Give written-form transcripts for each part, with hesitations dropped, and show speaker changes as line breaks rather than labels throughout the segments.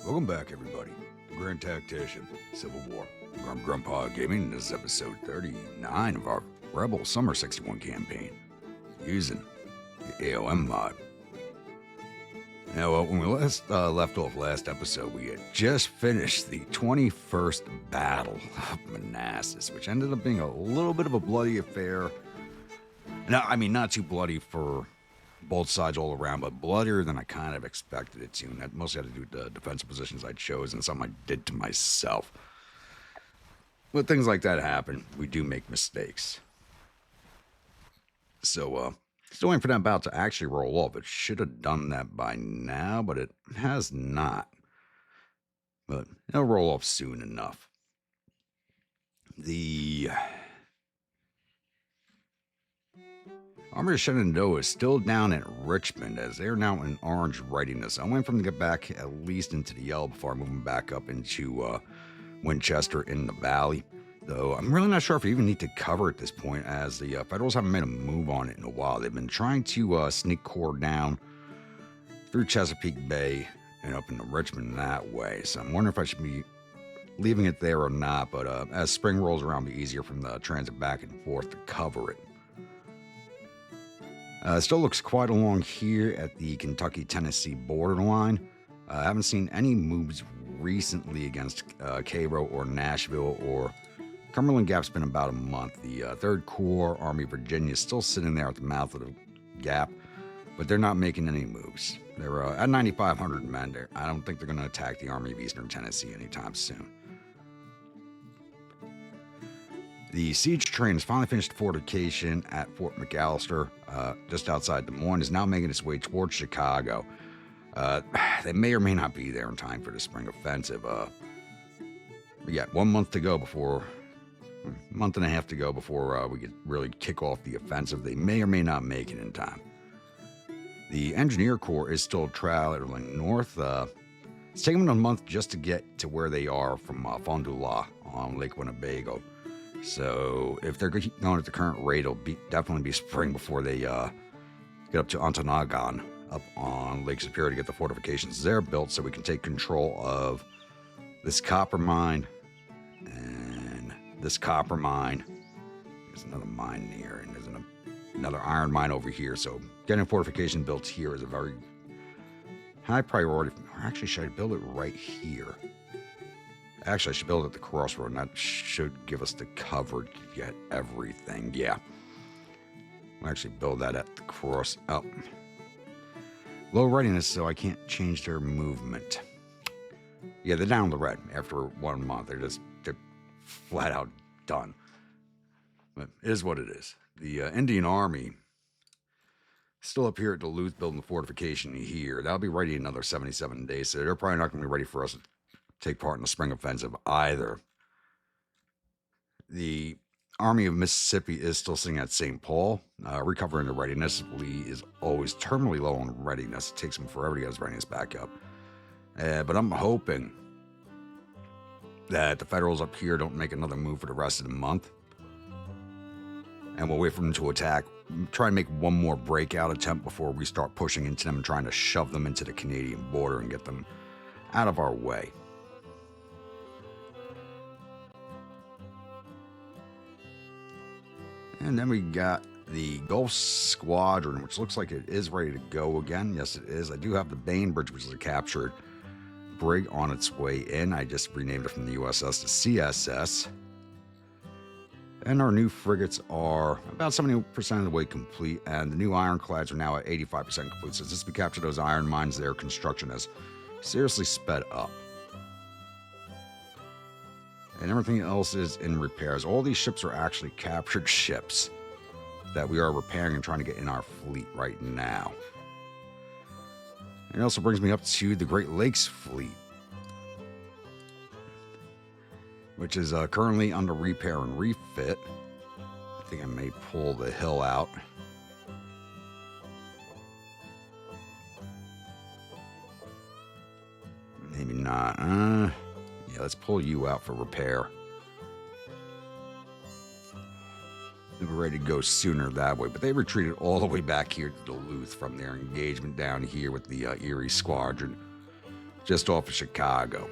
Welcome back, everybody. The Grand Tactician, Civil War, Grandpa Gaming. This is episode 39 of our Rebel Summer 61 campaign, using the a.o.m mod. Now, when we left off last episode, we had just finished the 21st Battle of Manassas, which ended up being a little bit of a bloody affair. Now, I mean, not too bloody for both sides all around, but bloodier than I kind of expected it to. And that mostly had to do with the defensive positions I chose and something I did to myself. When things like that happen, we do make mistakes. So, still waiting for that bout to actually roll off. It should have done that by now, but it has not. But it'll roll off soon enough. The Army of Shenandoah is still down at Richmond, as they're now in orange readiness. I'm waiting for them to get back at least into the yellow before moving back up into Winchester in the valley. Though I'm really not sure if we even need to cover at this point, as the Federals haven't made a move on it in a while. They've been trying to sneak corps down through Chesapeake Bay and up into Richmond that way. So I'm wondering if I should be leaving it there or not. But as spring rolls around, it'll be easier from the transit back and forth to cover it. It still looks quite along here at the Kentucky-Tennessee borderline. I haven't seen any moves recently against Cairo or Nashville or Cumberland Gap's been about a month. The 3rd Corps, Army of Virginia, is still sitting there at the mouth of the gap, but they're not making any moves. They're at 9,500 men there. I don't think they're going to attack the Army of Eastern Tennessee anytime soon. The siege train has finally finished fortification at Fort McAllister, just outside Des Moines, is now making its way towards Chicago. They may or may not be there in time for the spring offensive. We got 1 month to go before, month and a half to go before we could really kick off the offensive. They may or may not make it in time. The Engineer Corps is still traveling north. It's taking them a month just to get to where they are from Fond du Lac on Lake Winnebago. So if they're going at the current rate, it'll definitely be spring before they get up to Ontonagon up on Lake Superior to get the fortifications there built, so we can take control of this copper mine and this copper mine. There's another mine here, and there's another iron mine over here. So getting a fortification built here is a very high priority. Or actually, should I build it right here? Actually, I should build it at the crossroad, and that should give us the cover to get everything. Yeah. I'll actually build that at the cross. Oh. Low readiness, so I can't change their movement. Yeah, they're down the red after 1 month. They're flat out done. But it is what it is. The Indian Army still up here at Duluth building the fortification here. That'll be ready in another 77 days, so they're probably not going to be ready for us to take part in the spring offensive either. The Army of Mississippi is still sitting at St. Paul, recovering the readiness. Lee is always terminally low on readiness. It takes him forever to get his readiness back up. But I'm hoping that the Federals up here don't make another move for the rest of the month. And we'll wait for them to attack. Try and make one more breakout attempt before we start pushing into them and trying to shove them into the Canadian border and get them out of our way. And then we got the Gulf Squadron, which looks like it is ready to go again. Yes, it is. I do have the Bainbridge, which is a captured brig, on its way in. I just renamed it from the USS to CSS. And our new frigates are about 70% of the way complete, and the new ironclads are now at 85% complete. So since we captured those iron mines, their construction has seriously sped up. And everything else is in repairs. All these ships are actually captured ships that we are repairing and trying to get in our fleet right now. And it also brings me up to the Great Lakes Fleet, which is currently under repair and refit. I think I may pull the hill out. Maybe not. Yeah, let's pull you out for repair. They were ready to go sooner that way, but they retreated all the way back here to Duluth from their engagement down here with the Erie Squadron. just off of Chicago.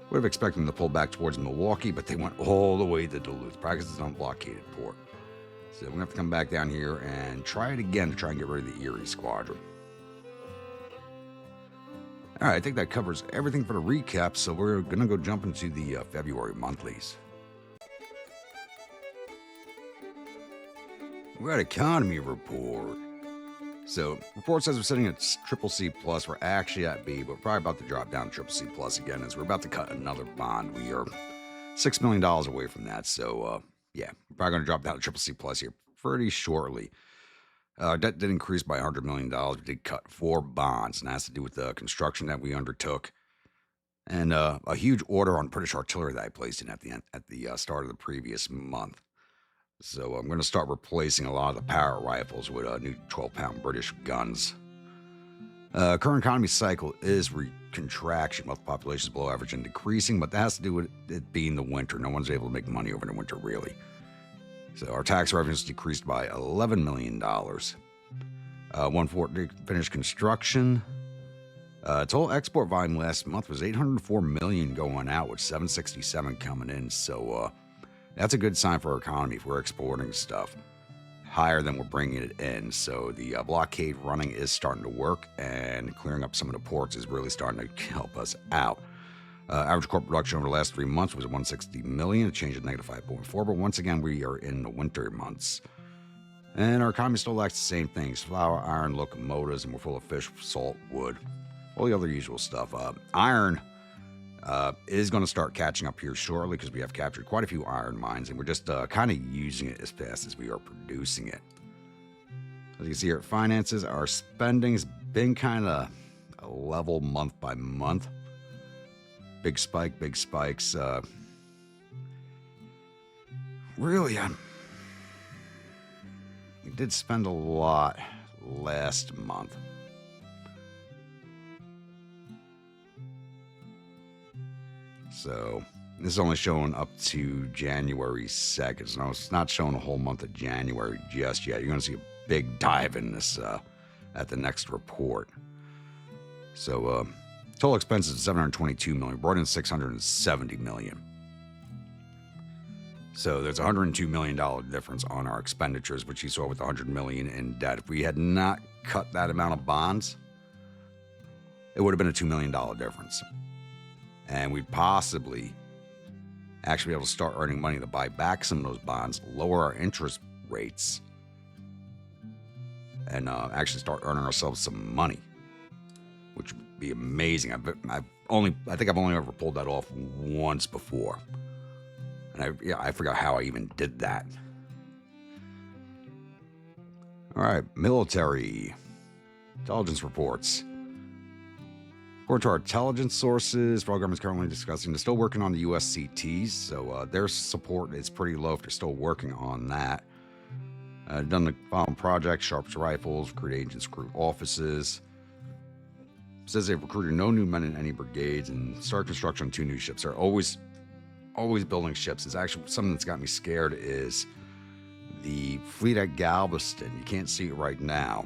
Would have expected them to pull back towards Milwaukee, but they went all the way to Duluth. Practice is on blockaded port. So we're going to have to come back down here and try it again to try and get rid of the Erie Squadron. All right, I think that covers everything for the recap, so we're going to go jump into the February monthlies. We're at economy report. So, report says we're sitting at CCC+. We're actually at B, but we're probably about to drop down to CCC+ again as we're about to cut another bond. We are $6 million away from that. So, yeah, we're probably going to drop down to CCC+ here pretty shortly. Debt did increase by $100 million. We did cut 4 bonds, and that has to do with the construction that we undertook. And a huge order on British artillery that I placed in at the start of the previous month. So I'm going to start replacing a lot of the power rifles with new 12-pound British guns. Current economy cycle is contraction. Wealth population is below average and decreasing, but that has to do with it being the winter. No one's able to make money over the winter, really. So our tax revenues decreased by $11 million. 1/4 finished construction. Total export volume last month was $804 million going out, with $767 coming in. So that's a good sign for our economy if we're exporting stuff higher than we're bringing it in. So the blockade running is starting to work, and clearing up some of the ports is really starting to help us out. Average corporate production over the last 3 months was 160 million, a change of -5.4. But once again, we are in the winter months. And our economy still lacks the same things: flour, iron, locomotives, and we're full of fish, salt, wood, all the other usual stuff. Iron is going to start catching up here shortly because we have captured quite a few iron mines, and we're just kind of using it as fast as we are producing it. As you can see here at finances, our spending's been kind of a level month by month. Big spikes. Really, we did spend a lot last month. So this is only showing up to January 2nd. So it's not showing a whole month of January just yet. You're going to see a big dive in this at the next report. So total expenses of $722 million, brought in $670 million. So there's a $102 million difference on our expenditures, which you saw with $100 million in debt. If we had not cut that amount of bonds, it would have been a $2 million difference. And we'd possibly actually be able to start earning money to buy back some of those bonds, lower our interest rates, and actually start earning ourselves some money, which would be amazing. I think I've only ever pulled that off once before. And I forgot how I even did that. All right, military intelligence reports. According to our intelligence sources, federal government is currently discussing, they're still working on the USCTs, so their support is pretty low if they're still working on that. Done the following projects: Sharps rifles, recruit agents, recruit offices. Says they've recruited no new men in any brigades and start construction on 2 new ships. They're always building ships. It's actually something that's got me scared is the fleet at Galveston. You can't see it right now,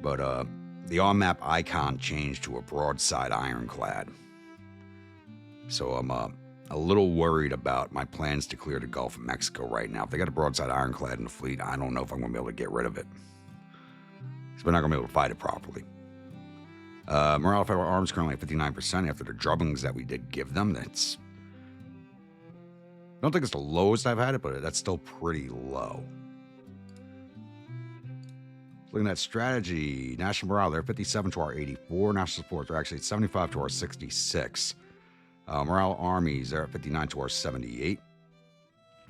but the on-map icon changed to a broadside ironclad. So I'm a little worried about my plans to clear the Gulf of Mexico right now. If they got a broadside ironclad in the fleet, I don't know if I'm going to be able to get rid of it. So we're not going to be able to fight it properly. Morale of federal arms currently at 59% after the drubbings that we did give them. I don't think it's the lowest I've had it, but that's still pretty low. Looking at strategy, national morale, they're 57 to our 84. National support, they're actually 75 to our 66. Morale armies, they're at 59 to our 78.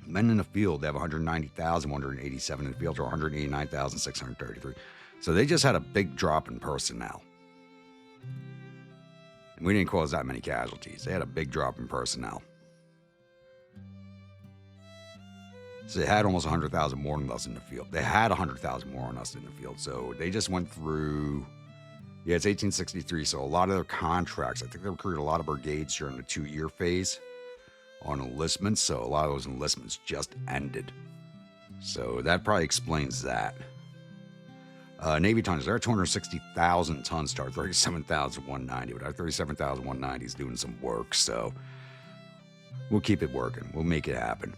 Men in the field, they have 190,187 in the field to 189,633. So they just had a big drop in personnel. And we didn't cause that many casualties. They had a big drop in personnel. So they had almost 100,000 more than us in the field. They had 100,000 more than us in the field. So they just went through, it's 1863. So a lot of their contracts, I think they recruited a lot of brigades during the 2-year phase on enlistments. So a lot of those enlistments just ended. So that probably explains that. Navy tons, they're at 260,000 tons to our 37,190, but our 37,190 is doing some work, so we'll keep it working. We'll make it happen.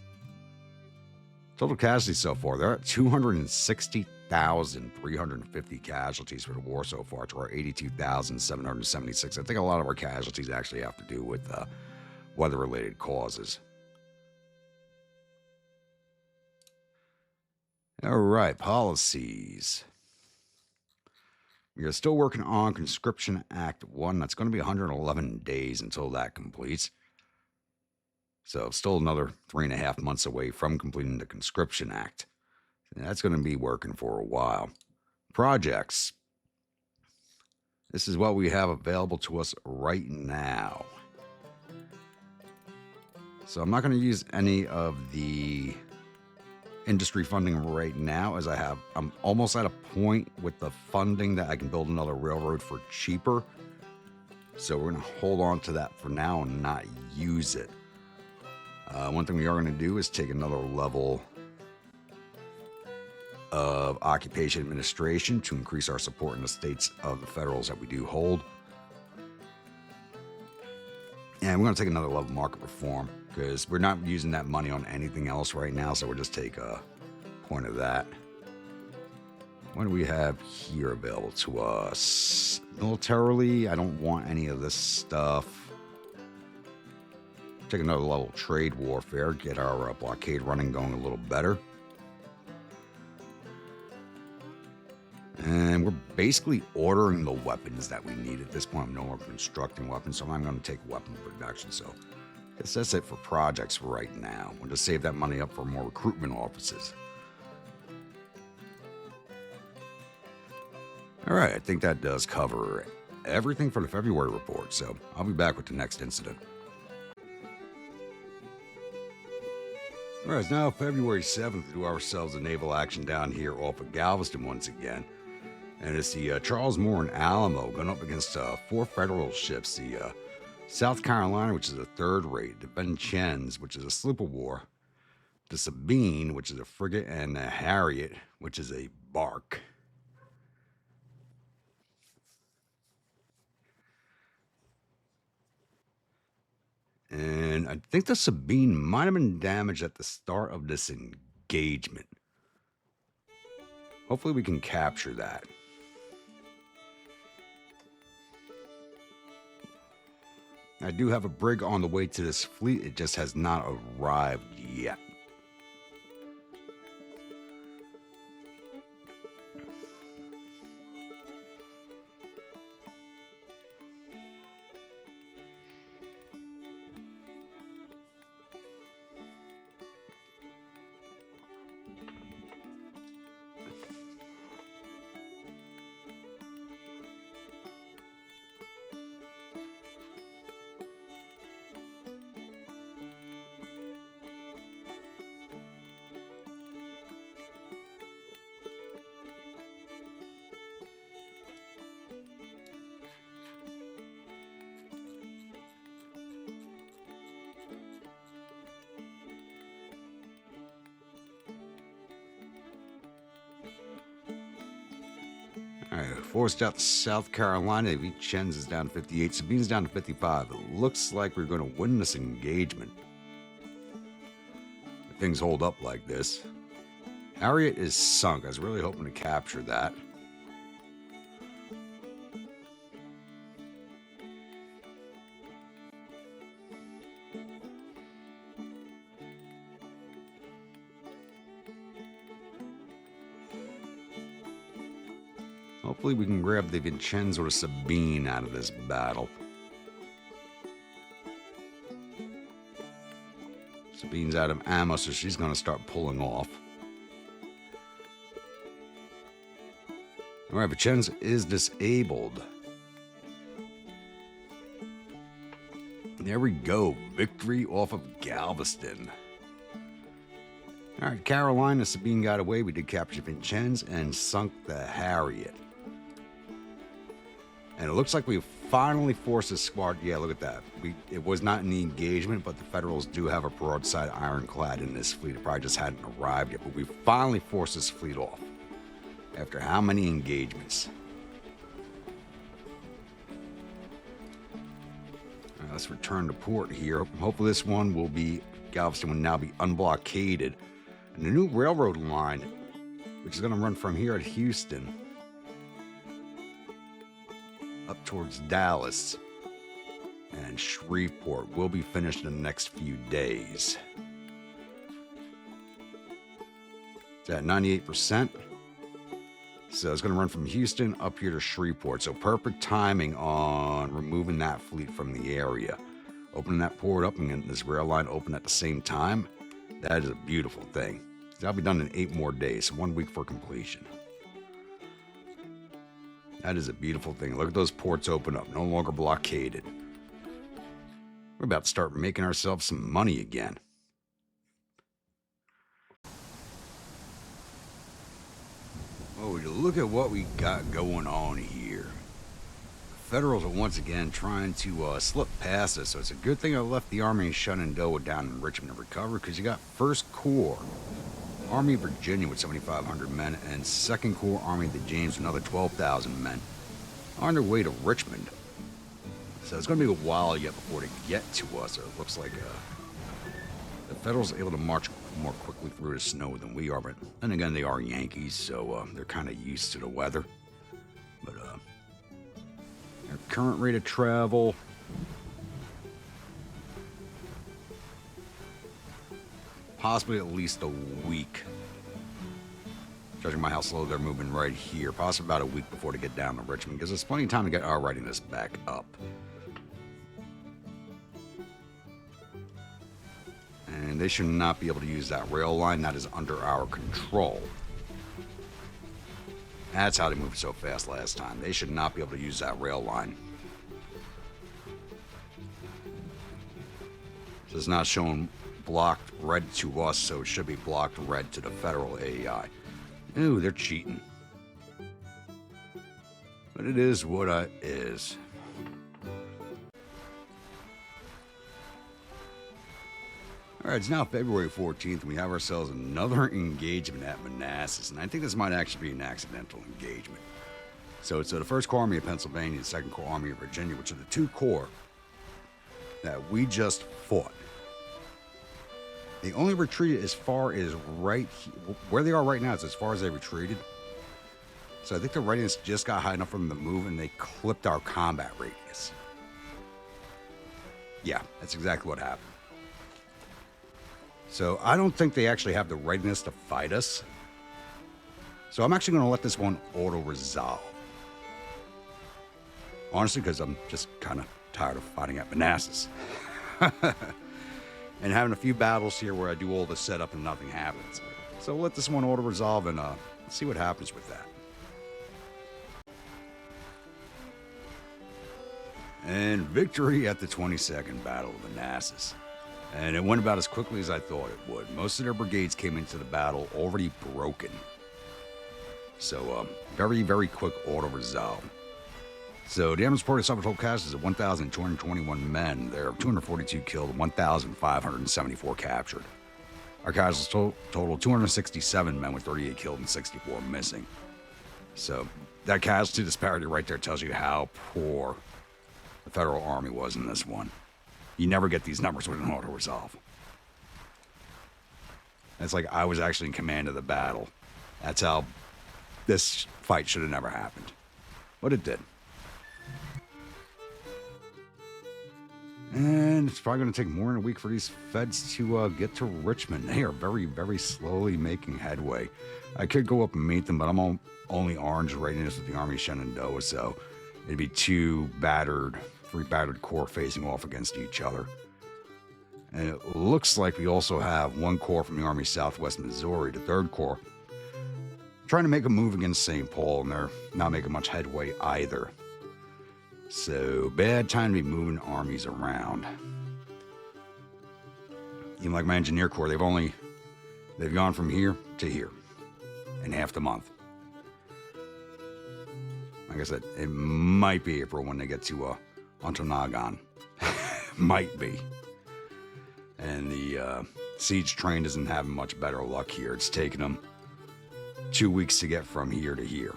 Total casualties so far, they're at 260,350 casualties for the war so far to our 82,776. I think a lot of our casualties actually have to do with weather-related causes. All right, policies. We are still working on Conscription Act 1. That's going to be 111 days until that completes. So still another 3.5 months away from completing the Conscription Act. That's going to be working for a while. Projects. This is what we have available to us right now. So I'm not going to use any of the industry funding right now, as I'm almost at a point with the funding that I can build another railroad for cheaper. So we're going to hold on to that for now and not use it. One thing we are going to do is take another level of occupation administration to increase our support in the states of the federals that we do hold. And we're going to take another level of market reform, because we're not using that money on anything else right now, so we'll just take a point of that. What do we have here available to us? Militarily, I don't want any of this stuff. Take another level of trade warfare, get our blockade running going a little better. And we're basically ordering the weapons that we need at this point. I'm no longer constructing weapons, so I'm going to take weapon production. So I guess that's it for projects right now. We'll just save that money up for more recruitment offices. All right, I think that does cover everything for the February report. So I'll be back with the next incident. All right, it's now February 7th. We do ourselves a naval action down here off of Galveston once again. And it's the Charles Moore and Alamo going up against 4 federal ships. The South Carolina, which is a third rate. The Vincennes, which is a sloop of war. The Sabine, which is a frigate. And the Harriet, which is a bark. And I think the Sabine might have been damaged at the start of this engagement. Hopefully we can capture that. I do have a brig on the way to this fleet. It just has not arrived yet. All right, forced out to South Carolina. Vincennes is down to 58. Sabine's down to 55. It looks like we're going to win this engagement. If things hold up like this. Harriet is sunk. I was really hoping to capture that. Hopefully we can grab the Vincennes or Sabine out of this battle. Sabine's out of ammo, so she's going to start pulling off. All right, Vincennes is disabled. There we go. Victory off of Galveston. All right, Carolina, Sabine got away. We did capture Vincennes and sunk the Harriet. And it looks like we finally forced a squad. Yeah, look at that. It was not in the engagement, but the Federals do have a broadside ironclad in this fleet. It probably just hadn't arrived yet, but we finally forced this fleet off. After how many engagements? Let's return to port here. Hopefully this one will be, Galveston will now be unblockaded. And the new railroad line, which is going to run from here at Houston up towards Dallas and Shreveport, will be finished in the next few days. It's at 98%. So it's going to run from Houston up here to Shreveport. So perfect timing on removing that fleet from the area. Opening that port up and getting this rail line open at the same time. That is a beautiful thing. That'll be done in 8 more days, so 1 week for completion. That is a beautiful thing. Look at those ports open up, no longer blockaded. We're about to start making ourselves some money again. Oh, look at what we got going on here. The Federals are once again trying to slip past us, so it's a good thing I left the Army in Shenandoah down in Richmond to recover, because you got 1st Corps, Army of Virginia with 7,500 men, and 2nd Corps Army of the James with another 12,000 men on their way to Richmond. So it's going to be a while yet before they get to us. So it looks like the Federals are able to march more quickly through the snow than we are. But then again, they are Yankees, so they're kind of used to the weather. But their current rate of travel, possibly at least a week. Judging by how slow they're moving right here, possibly about a week before they get down to Richmond, because there's plenty of time to get our readiness back up. And they should not be able to use that rail line. That is under our control. That's how they moved so fast last time. They should not be able to use that rail line. So it's not showing blocked red to us, so it should be blocked red to the Federal AEI. Ooh, they're cheating. But it is what it is. Alright, it's now February 14th, and we have ourselves another engagement at Manassas, and I think this might actually be an accidental engagement. So it's the 1st Corps Army of Pennsylvania and 2nd Corps Army of Virginia, which are the 2 corps that we just fought. They only retreated as far as right here. Where they are right now is as far as they retreated. So I think the readiness just got high enough for them to move, and they clipped our combat radius. Yeah, that's exactly what happened. So I don't think they actually have the readiness to fight us. So I'm actually going to let this one auto-resolve. Honestly, because I'm just kind of tired of fighting at Manassas. And having a few battles here where I do all the setup and nothing happens. So we'll let this one auto-resolve and see what happens with that. And victory at the 22nd Battle of Manassas. And it went about as quickly as I thought it would. Most of their brigades came into the battle already broken. So, very, very quick auto-resolve. So, the damage reported suffered total casualties of 1,221 men. There are 242 killed, 1,574 captured. Our casualties total 267 men with 38 killed and 64 missing. So, that casualty disparity right there tells you how poor the Federal Army was in this one. You never get these numbers with an auto-resolve. It's like I was actually in command of the battle. That's how this fight should have never happened. But it did. And it's probably going to take more than a week for these feds to get to Richmond. They are very, very slowly making headway. I could go up and meet them, but I'm only orange readiness with the Army of Shenandoah, so it'd be 3 battered corps facing off against each other. And it looks like we also have 1 corps from the Army of Southwest Missouri, the 3rd Corps, trying to make a move against St. Paul, and they're not making much headway either. So, bad time to be moving armies around. Even like my Engineer Corps, they've gone from here to here in half the month. Like I said, it might be April when they get to Ontonagon. Might be. And the siege train isn't having much better luck here. It's taking them 2 weeks to get from here to here.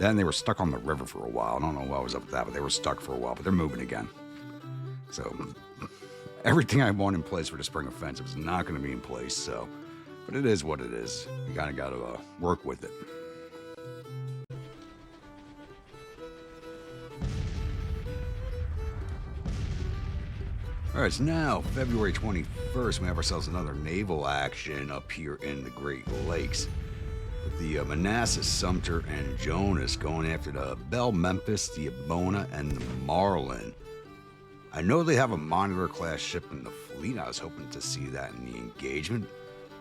Then they were stuck on the river for a while. I don't know what was up with that, but they were stuck for a while, but they're moving again. So everything I want in place for the spring offensive is not going to be in place, so, but it is what it is. You kind of got to work with it. All right, so now, February 21st, we have ourselves another naval action up here in the Great Lakes. With the Manassas, Sumter, and Jonas going after the Belle Memphis, the Abona, and the Marlin. I know they have a Monitor-class ship in the fleet. I was hoping to see that in the engagement.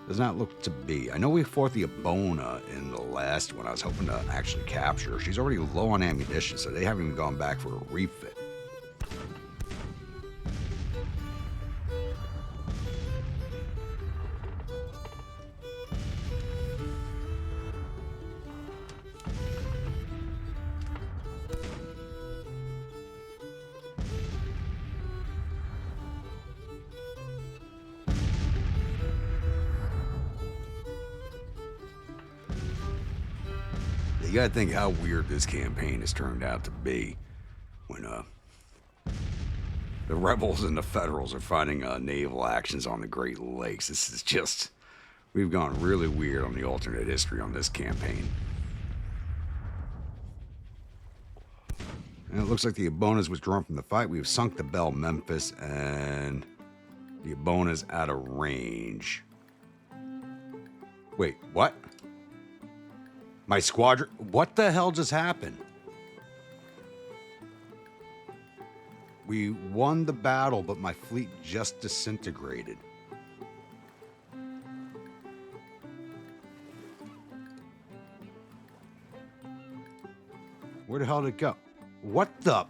Does not look to be. I know we fought the Abona in the last one. I was hoping to actually capture her. She's already low on ammunition, so they haven't even gone back for a refit. You gotta think how weird this campaign has turned out to be when the rebels and the federals are fighting naval actions on the Great Lakes. This is just, we've gone really weird on the alternate history on this campaign. And it looks like the Abona's withdrawn from the fight. We've sunk the Belle Memphis, and the Abona's out of range. Wait, what? My squadron? What the hell just happened? We won the battle, but my fleet just disintegrated. Where the hell did it go? What the?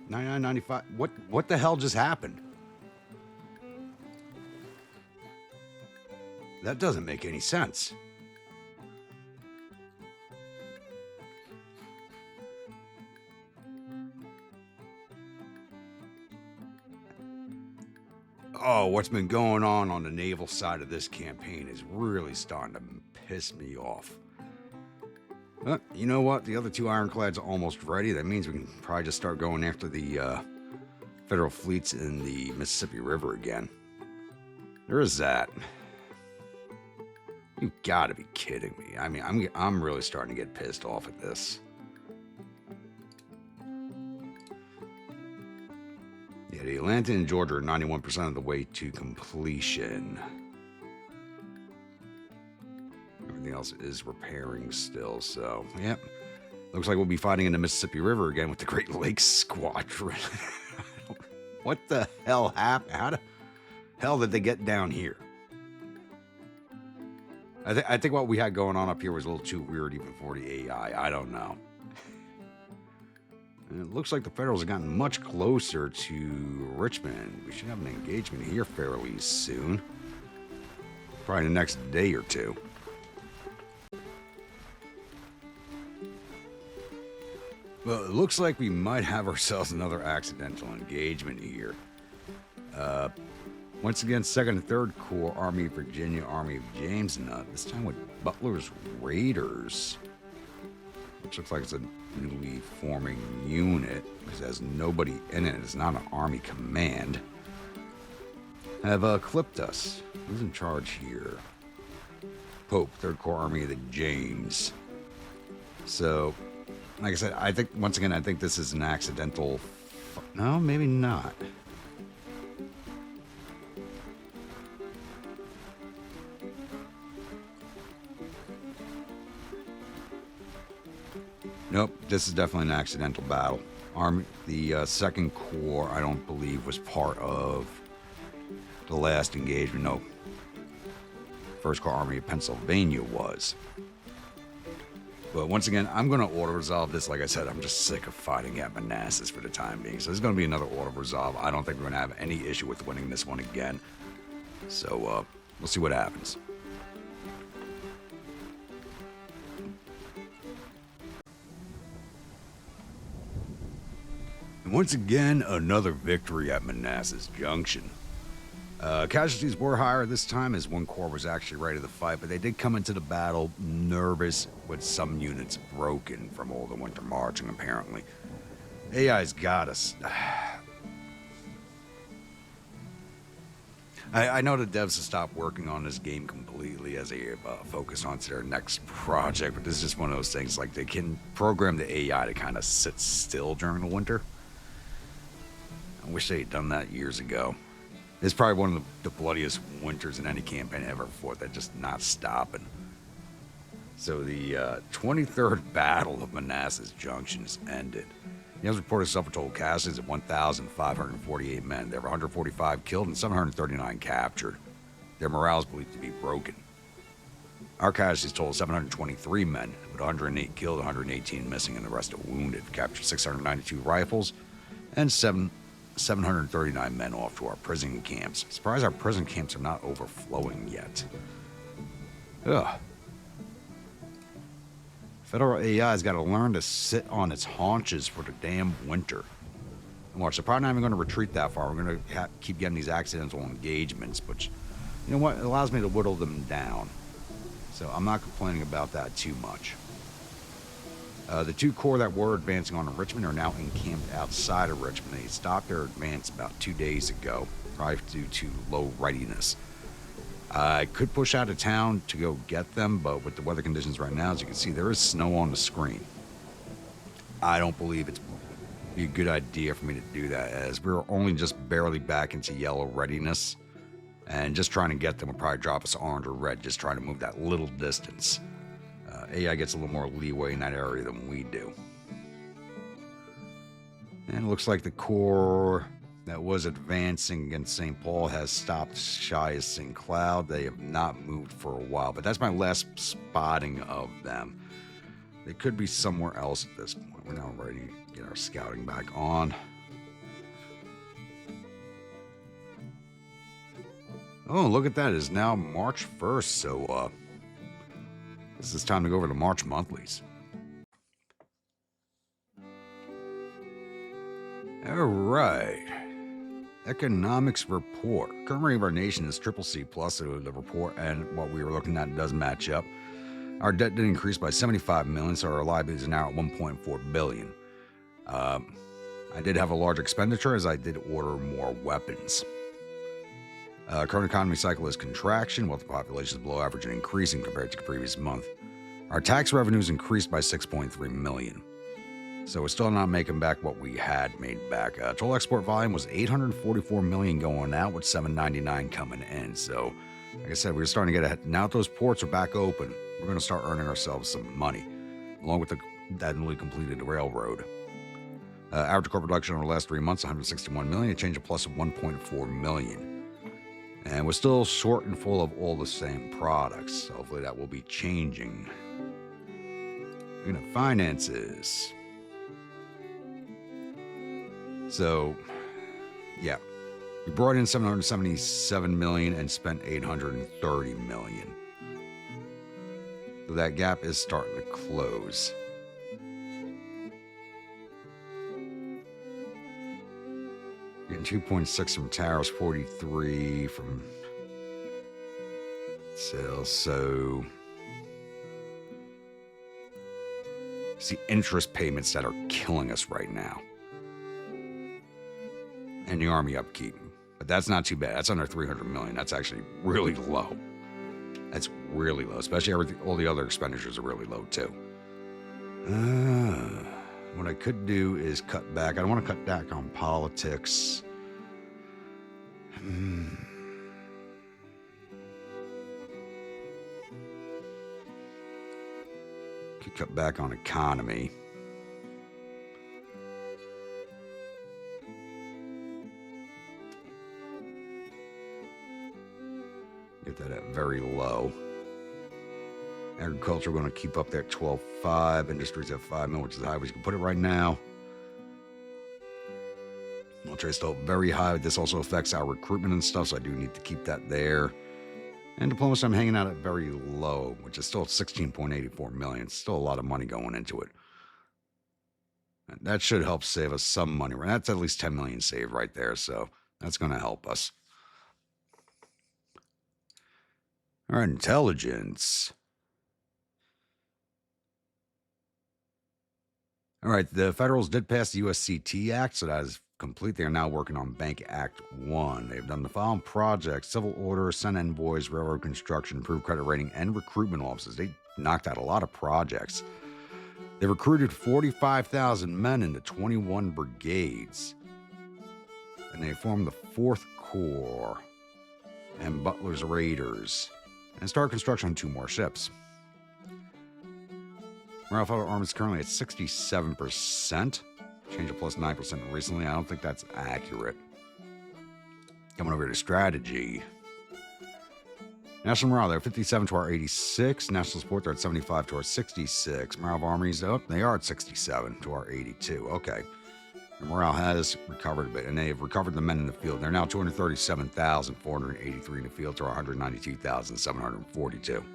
99.95. What the hell just happened? That doesn't make any sense. Oh, what's been going on the naval side of this campaign is really starting to piss me off. You know what? The other two ironclads are almost ready. That means we can probably just start going after the federal fleets in the Mississippi River again. There is that. You gotta be kidding me. I mean, I'm really starting to get pissed off at this. Yeah, the Atlanta and Georgia are 91% of the way to completion. Everything else is repairing still, so, yep. Looks like we'll be fighting in the Mississippi River again with the Great Lakes Squadron. What the hell happened? How the hell did they get down here? I think what we had going on up here was a little too weird even for the AI. I don't know. And it looks like the Federals have gotten much closer to Richmond. We should have an engagement here fairly soon. Probably the next day or two. Well, it looks like we might have ourselves another accidental engagement here. Once again, 2nd and 3rd Corps, Army of Virginia, Army of James Nutt. This time with Butler's Raiders. Which looks like it's a newly forming unit. Because it has nobody in it. It's not an Army command. Have clipped us. Who's in charge here? Pope, 3rd Corps, Army of the James. So, like I said, I think, once again, I think this is an accidental... No, maybe not. Nope, this is definitely an accidental battle. The 2nd Corps, I don't believe, was part of the last engagement. No. 1st Corps Army of Pennsylvania was. But once again, I'm going to auto-resolve this. Like I said, I'm just sick of fighting at Manassas for the time being. So there's going to be another auto-resolve. I don't think we're going to have any issue with winning this one again. So we'll see what happens. And once again, another victory at Manassas Junction. Casualties were higher this time as one corps was actually ready to fight, but they did come into the battle nervous with some units broken from all the winter marching, apparently. AI's got us. I know the devs have stopped working on this game completely as they focus on to their next project, but this is just one of those things, like they can program the AI to kind of sit still during the winter. I wish they had done that years ago. It's probably one of the bloodiest winters in any campaign ever fought, that just not stopping. So the 23rd Battle of Manassas Junction has ended. The has reported suffered-total casualties of 1,548 men. There were 145 killed and 739 captured. Their morale is believed to be broken. Our casualties total 723 men, with 108 killed, 118 missing, and the rest are wounded. Captured 692 rifles and 739 men off to our prison camps. Surprised our prison camps are not overflowing yet. Ugh. Federal AI's got to learn to sit on its haunches for the damn winter. And watch, they're probably not even going to retreat that far. We're going to keep getting these accidental engagements, but you know what? It allows me to whittle them down. So I'm not complaining about that too much. The two corps that were advancing on Richmond are now encamped outside of Richmond. They stopped their advance about 2 days ago, probably due to low readiness. I could push out of town to go get them, but with the weather conditions right now, as you can see, there is snow on the screen. I don't believe it's be a good idea for me to do that, as we're only just barely back into yellow readiness, and just trying to get them will probably drop us orange or red, just trying to move that little distance. AI gets a little more leeway in that area than we do. And it looks like the corps that was advancing against St. Paul has stopped shy of St. Cloud. They have not moved for a while, but that's my last spotting of them. They could be somewhere else at this point. We're now ready to get our scouting back on. Oh, look at that. It is now March 1st, so this is time to go over the March monthlies. All right. Economics report. Current rate of our nation is CCC plus, so the report and what we were looking at does match up. Our debt did increase by $75 million, so our liabilities are now at $1.4 billion. I did have a large expenditure as I did order more weapons. Current economy cycle is contraction, while the population is below average and increasing compared to the previous month. Our tax revenues increased by $6.3 million. So we're still not making back what we had made back. Total export volume was $844 million going out, with $799 coming in. So, like I said, we're starting to get ahead. Now that those ports are back open, we're going to start earning ourselves some money, along with that newly completed railroad. Average corporate production over the last 3 months, $161 million, a change of plus of $1.4 million. And we're still short and full of all the same products. So hopefully that will be changing. Finances. So, yeah, we brought in $777 million and spent $830 million. So that gap is starting to close. Getting 2.6 from tariffs, 43 from sales. So, it's the interest payments that are killing us right now. And the Army upkeep. But that's not too bad. That's under $300 million. That's actually really low. That's really low. Especially all the other expenditures are really low too. What I could do is cut back. I don't want to cut back on politics. Could cut back on economy. Get that at very low. Agriculture, we're going to keep up there at 12.5. Industries at 5 million, which is the highest you can put it right now. Military is still very high. This also affects our recruitment and stuff, so I do need to keep that there. And diplomacy, I'm hanging out at very low, which is still 16.84 million. It's still a lot of money going into it. And that should help save us some money. That's at least 10 million saved right there, so that's going to help us. All right, intelligence. All right, the Federals did pass the USCT Act, so that is complete. They are now working on Bank Act 1. They've done the following projects: civil order, sent envoys, railroad construction, improved credit rating, and recruitment offices. They knocked out a lot of projects. They recruited 45,000 men into 21 brigades. And they formed the 4th Corps and Butler's Raiders. And started construction on 2 more ships. Morale Federal Army is currently at 67%. Change of plus 9% recently. I don't think that's accurate. Coming over to strategy. National morale, they're 57 to our 86. National support, they're at 75 to our 66. Morale of armies, they are at 67 to our 82. Okay. And morale has recovered a bit, and they've recovered the men in the field. They're now 237,483 in the field to our 192,742.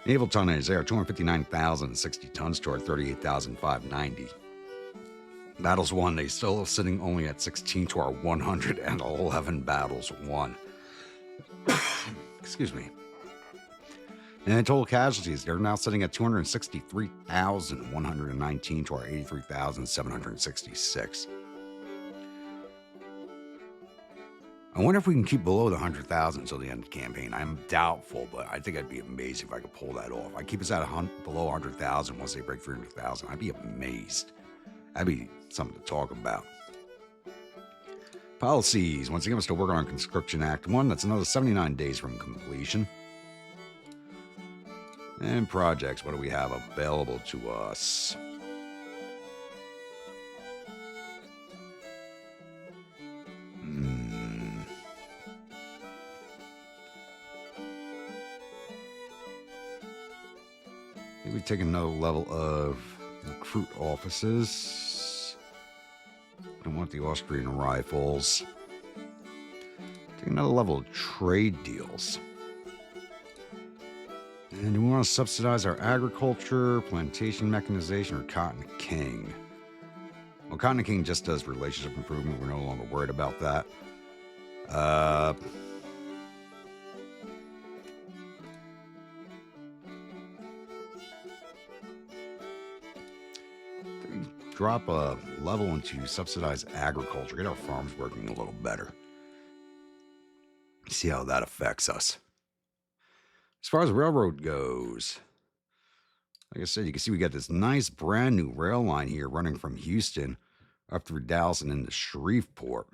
Naval tonnage, they are 259,060 tons to our 38,590. Battles won, they still are sitting only at 16 to our 111 battles won. Excuse me. And total casualties, they're now sitting at 263,119 to our 83,766. I wonder if we can keep below the 100,000 until the end of the campaign. I'm doubtful, but I think I'd be amazed if I could pull that off. I keep us at below 100,000 once they break 300,000. I'd be amazed. That'd be something to talk about. Policies. Once again, we're still working on Conscription Act 1. That's another 79 days from completion. And projects. What do we have available to us? Maybe take another level of recruit offices. Don't want the Austrian rifles. Take another level of trade deals. And do we want to subsidize our agriculture, plantation mechanization, or Cotton King? Well, Cotton King just does relationship improvement. We're no longer worried about that. Drop a level into subsidize agriculture. Get our farms working a little better. See how that affects us. As far as railroad goes, like I said, you can see we got this nice brand new rail line here running from Houston up through Dallas and into Shreveport.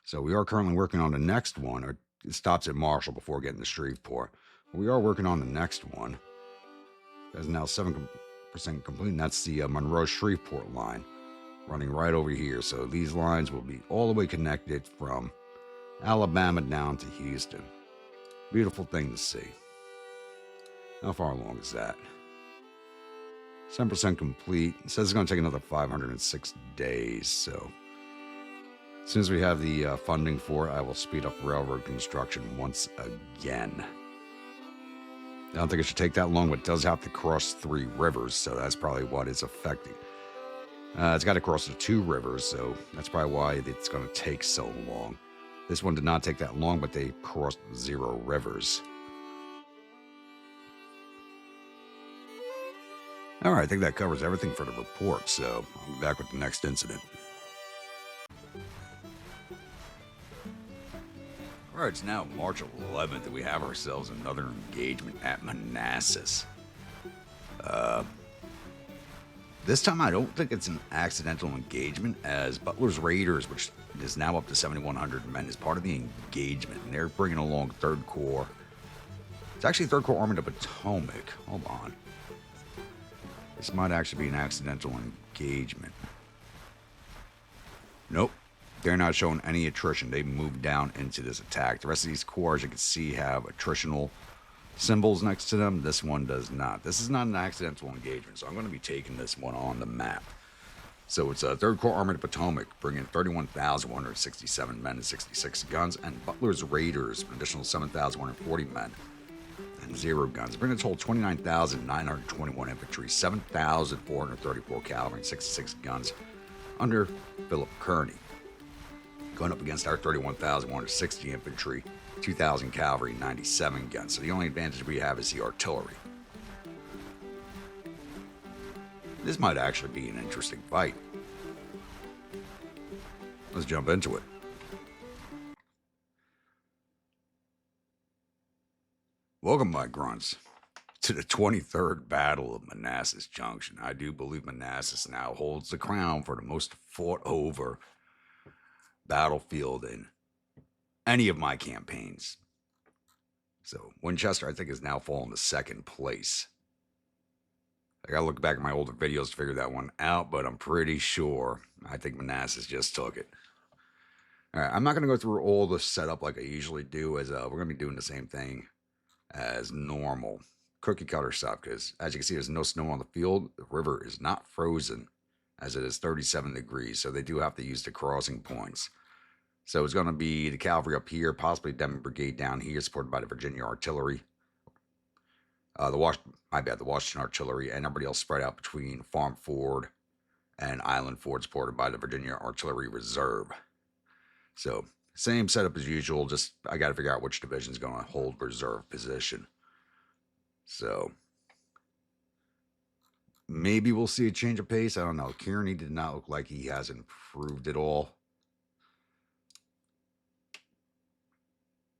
So we are currently working on the next one. Or it stops at Marshall before getting to Shreveport. We are working on the next one. That's now 7% complete, and that's the Monroe-Shreveport line running right over here. So these lines will be all the way connected from Alabama down to Houston. Beautiful thing to see. How far along is that? 7% complete. It says it's going to take another 506 days. So as soon as we have the funding for it, I will speed up railroad construction once again. I don't think it should take that long, but it does have to cross 3 rivers, so that's probably what is affecting. It's got to cross the 2 rivers, so that's probably why it's going to take so long. This one did not take that long, but they crossed 0 rivers. All right, I think that covers everything for the report, so I'll be back with the next incident. All right, it's now March 11th, and we have ourselves another engagement at Manassas. This time I don't think it's an accidental engagement, as Butler's Raiders, which is now up to 7,100 men, is part of the engagement, and they're bringing along 3rd Corps. It's actually 3rd Corps Army of the Potomac. Hold on. This might actually be an accidental engagement. Nope. They're not showing any attrition. They moved down into this attack. The rest of these corps, as you can see, have attritional symbols next to them. This one does not. This is not an accidental engagement, so I'm going to be taking this one on the map. So it's a 3rd Corps Army of the Potomac, bringing 31,167 men and 66 guns, and Butler's Raiders, an additional 7,140 men and 0 guns, bringing a total 29,921 infantry, 7,434 cavalry, and 66 guns under Philip Kearny. Going up against our 31,160 infantry 2,000 cavalry, 97 guns. So the only advantage we have is the artillery. This might actually be an interesting fight. Let's jump into it. Welcome, my grunts, to the 23rd Battle of Manassas Junction. I do believe Manassas now holds the crown for the most fought over battlefield in any of my campaigns. So Winchester, I think, has now fallen to second place. I gotta look back at my older videos to figure that one out, but I'm pretty sure I think Manassas just took it. All right, I'm not gonna go through all the setup like I usually do, as we're gonna be doing the same thing as normal cookie cutter stuff, because as you can see, there's no snow on the field. The river is not frozen, as it is 37 degrees, so they do have to use the crossing points. So it's going to be the cavalry up here, possibly Denman Brigade down here, supported by the Virginia Artillery, the Washington Artillery, and everybody else spread out between Farm Ford and Island Ford, supported by the Virginia Artillery Reserve. So same setup as usual, just I got to figure out which division is going to hold reserve position. So maybe we'll see a change of pace. I don't know. Kearney did not look like he has improved at all.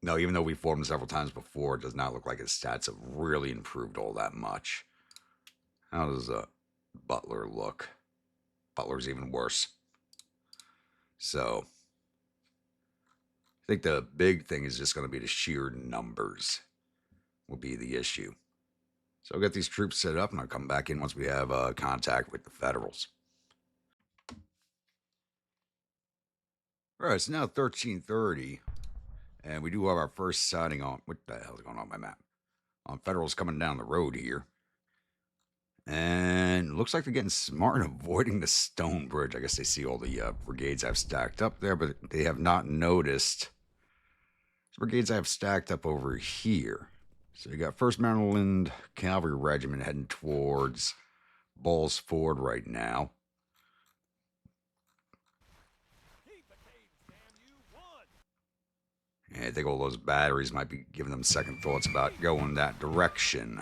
No, even though we fought him several times before, it does not look like his stats have really improved all that much. How does Butler look? Butler's even worse. So I think the big thing is just going to be the sheer numbers will be the issue. So I'll get these troops set up, and I'll come back in once we have contact with the Federals. All right, it's now 13:30, and we do have our first sighting on, what the hell is going on my map? On Federals coming down the road here. And it looks like they're getting smart in avoiding the stone bridge. I guess they see all the brigades I've stacked up there, but they have not noticed the brigades I have stacked up over here. So you got 1st Maryland Cavalry Regiment heading towards Balls Ford right now. And I think all those batteries might be giving them second thoughts about going that direction.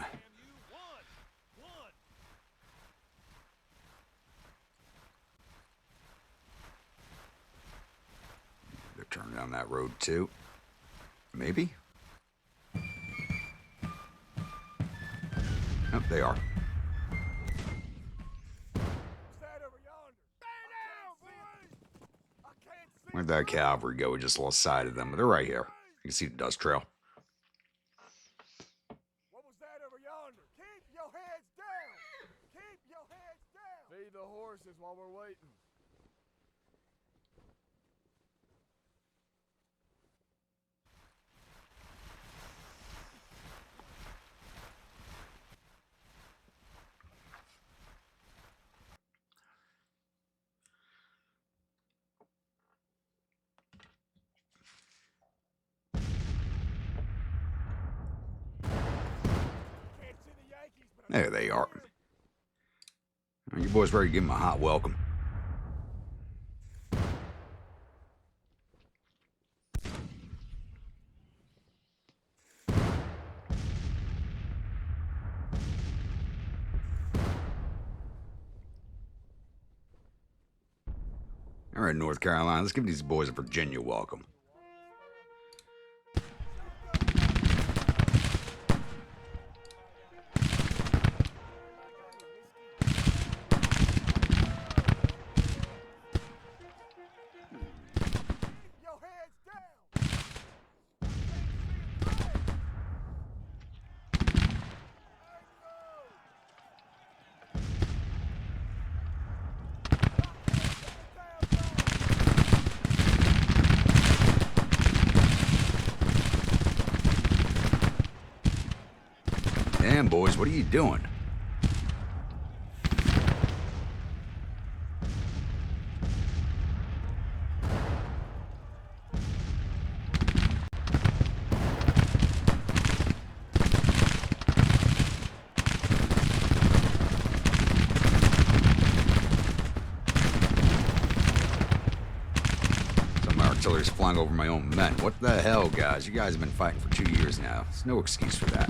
They're turning down that road too. Maybe? Oh, they are. Where'd that cavalry go? We just lost sight of them, but they're right here. You can see the dust trail.
What was that over yonder? Keep your heads down! Keep your heads down! Feed the horses while we're waiting.
There they are. You boys ready to give them a hot welcome? All right, North Carolina, let's give these boys a Virginia welcome. Damn, boys, what are you doing? artillery's flying over my own men. What the hell, guys? You guys have been fighting for 2 years now. There's no excuse for that.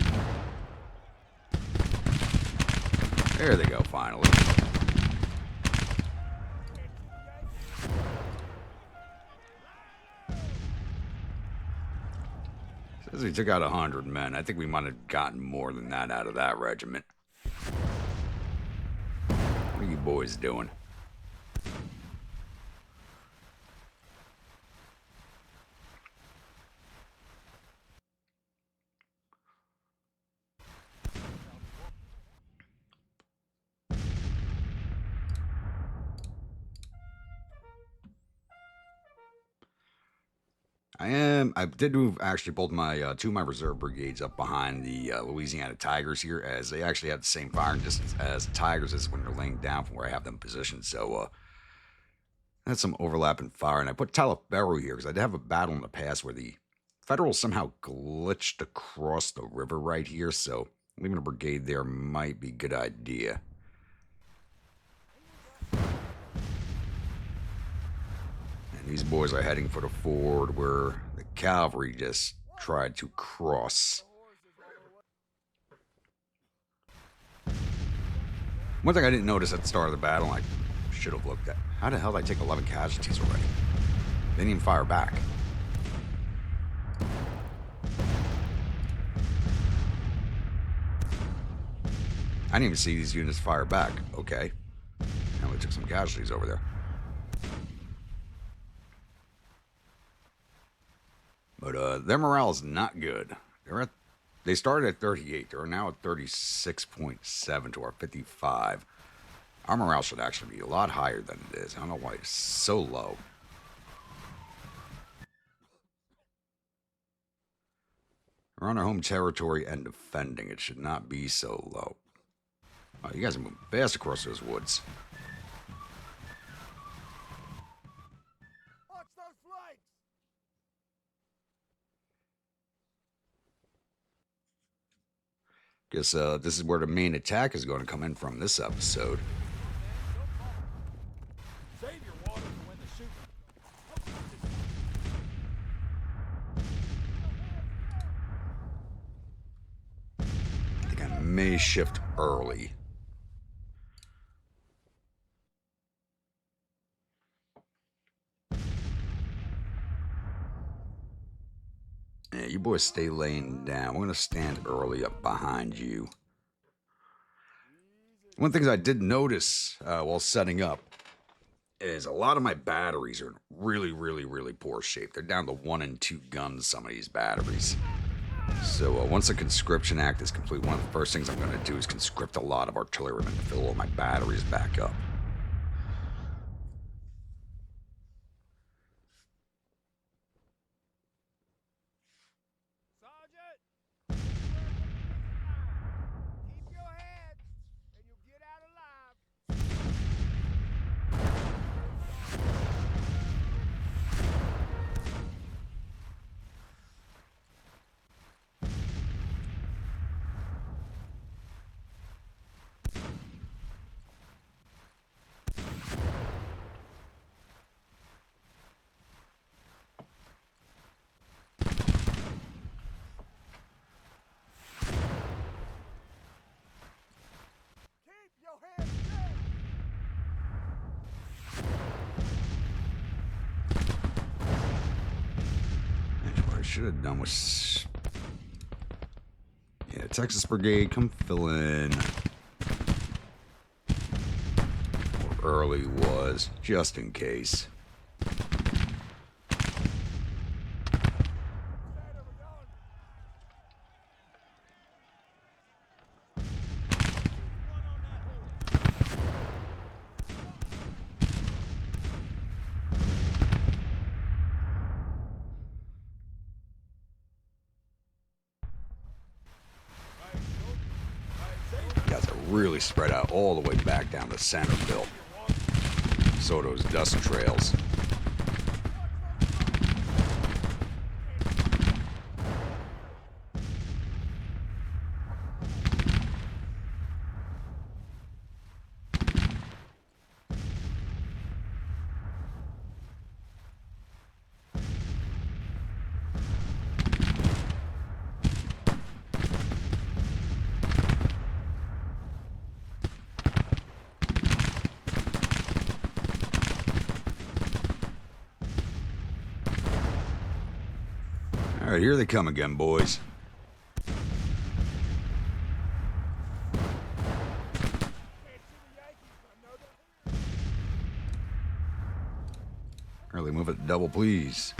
There they go, finally. Says we took out 100 men. I think we might have gotten more than that out of that regiment. What are you boys doing? I did move actually both my two of my reserve brigades up behind the Louisiana Tigers here, as they actually have the same firing distance as the Tigers as when they're laying down from where I have them positioned. So that's some overlapping fire. And I put Taliaferro here because I did have a battle in the past where the Federals somehow glitched across the river right here. So leaving a brigade there might be a good idea. These boys are heading for the ford where the cavalry just tried to cross. One thing I didn't notice at the start of the battle, I should have looked at. How the hell did I take 11 casualties already? They didn't even fire back. I didn't even see these units fire back. Okay. And we took some casualties over there. But their morale is not good. They started at 38. They're now at 36.7 to our 55. Our morale should actually be a lot higher than it is. I don't know why it's so low. We're on our home territory and defending. It should not be so low. Oh, you guys are moving fast across those woods.
Watch those flanks!
Guess this is where the main attack is going to come in from this episode.
Save your water for when the shooting.
I think I may shift early. Yeah, you boys stay laying down. We're going to stand early up behind you. One of the things I did notice while setting up is a lot of my batteries are in really poor shape. They're down to 1 and 2 guns, some of these batteries. So once the conscription act is complete, one of the first things I'm going to do is conscript a lot of artillerymen to fill all my batteries back up.
Sergeant! Keep your head, and you'll get out alive. Keep your head down.
What I should have done was... Yeah, Texas Brigade, come fill in. Where early was, just in case. Really spread out all the way back down to Centerville. So those dust trails. All right, here they come again, boys. Early move it double, please.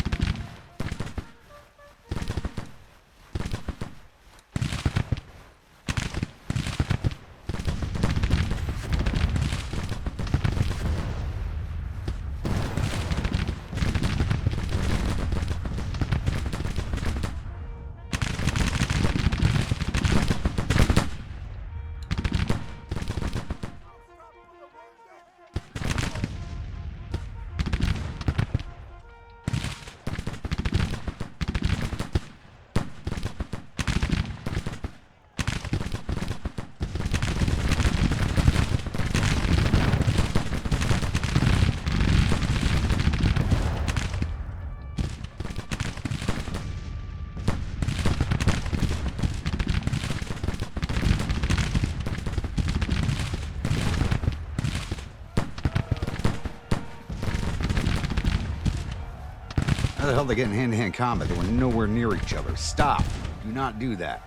How the hell are they getting hand-to-hand combat? They were nowhere near each other. Stop. Do not do that.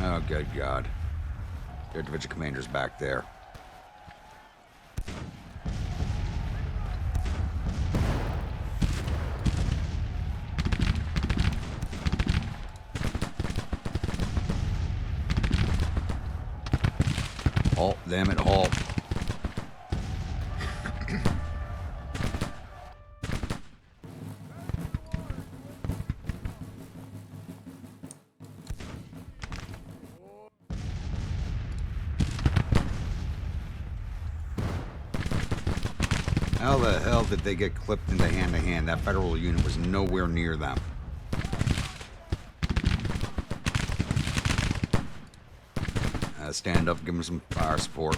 Oh, good God. Their division commander's back there. Halt, damn it, halt. How the hell did they get clipped into hand-to-hand? That federal unit was nowhere near them. Stand up, give them some fire support.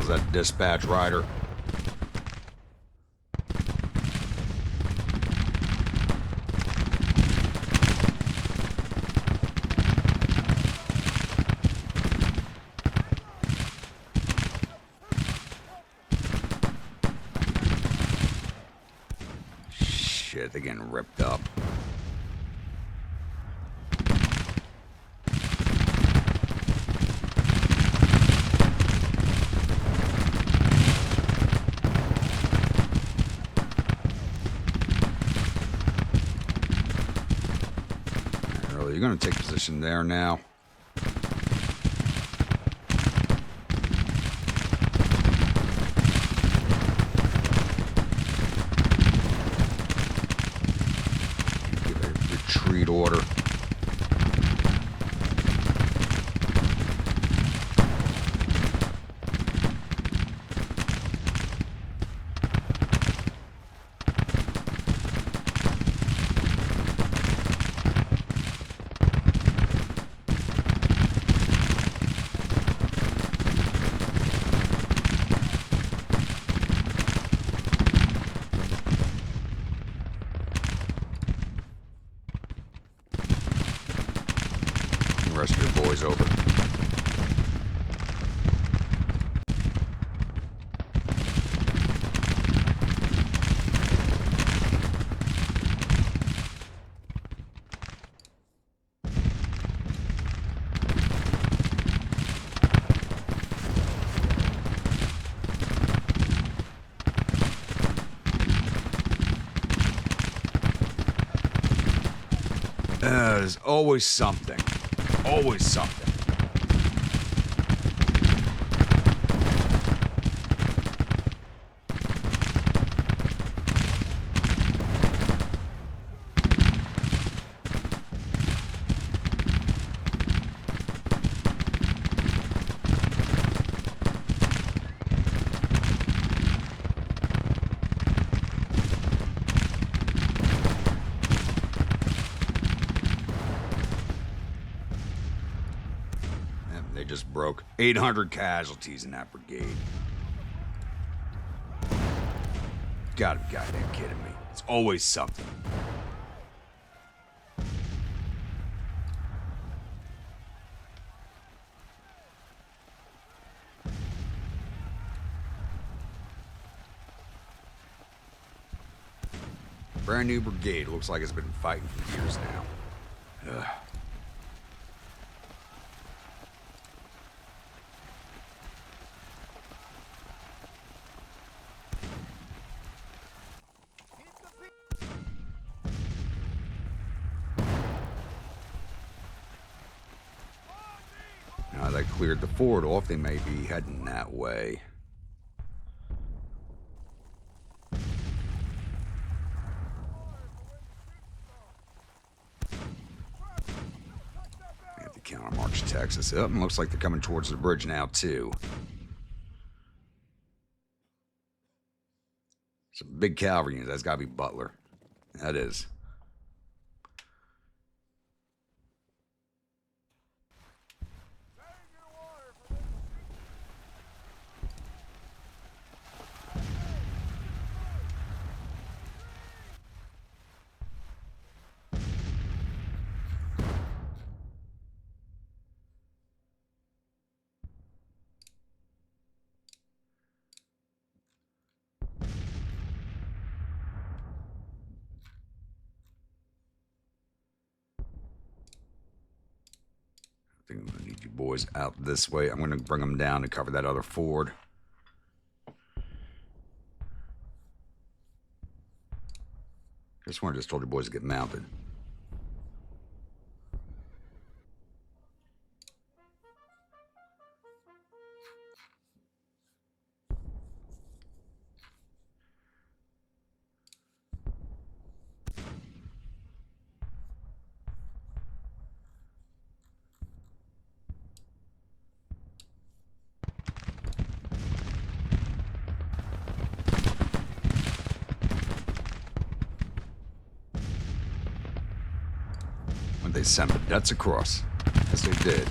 That dispatch rider. Shit, they're getting ripped up. You're going to take position there now. Give a retreat order. Rest of your boys over. There's always something. Always something. They just broke 800 casualties in that brigade. Gotta be goddamn kidding me. It's always something. Brand new brigade. Looks like it's been fighting for years now. Ugh. Now that cleared the fort off, they may be heading that way. We have to countermarch Texas up, and looks like they're coming towards the bridge now, too. Some big cavalry units. That's got to be Butler. That is. I think I'm going to need you boys out this way. I'm going to bring them down to cover that other ford. Just told you boys to get mounted. They sent cadets across. Yes, they did.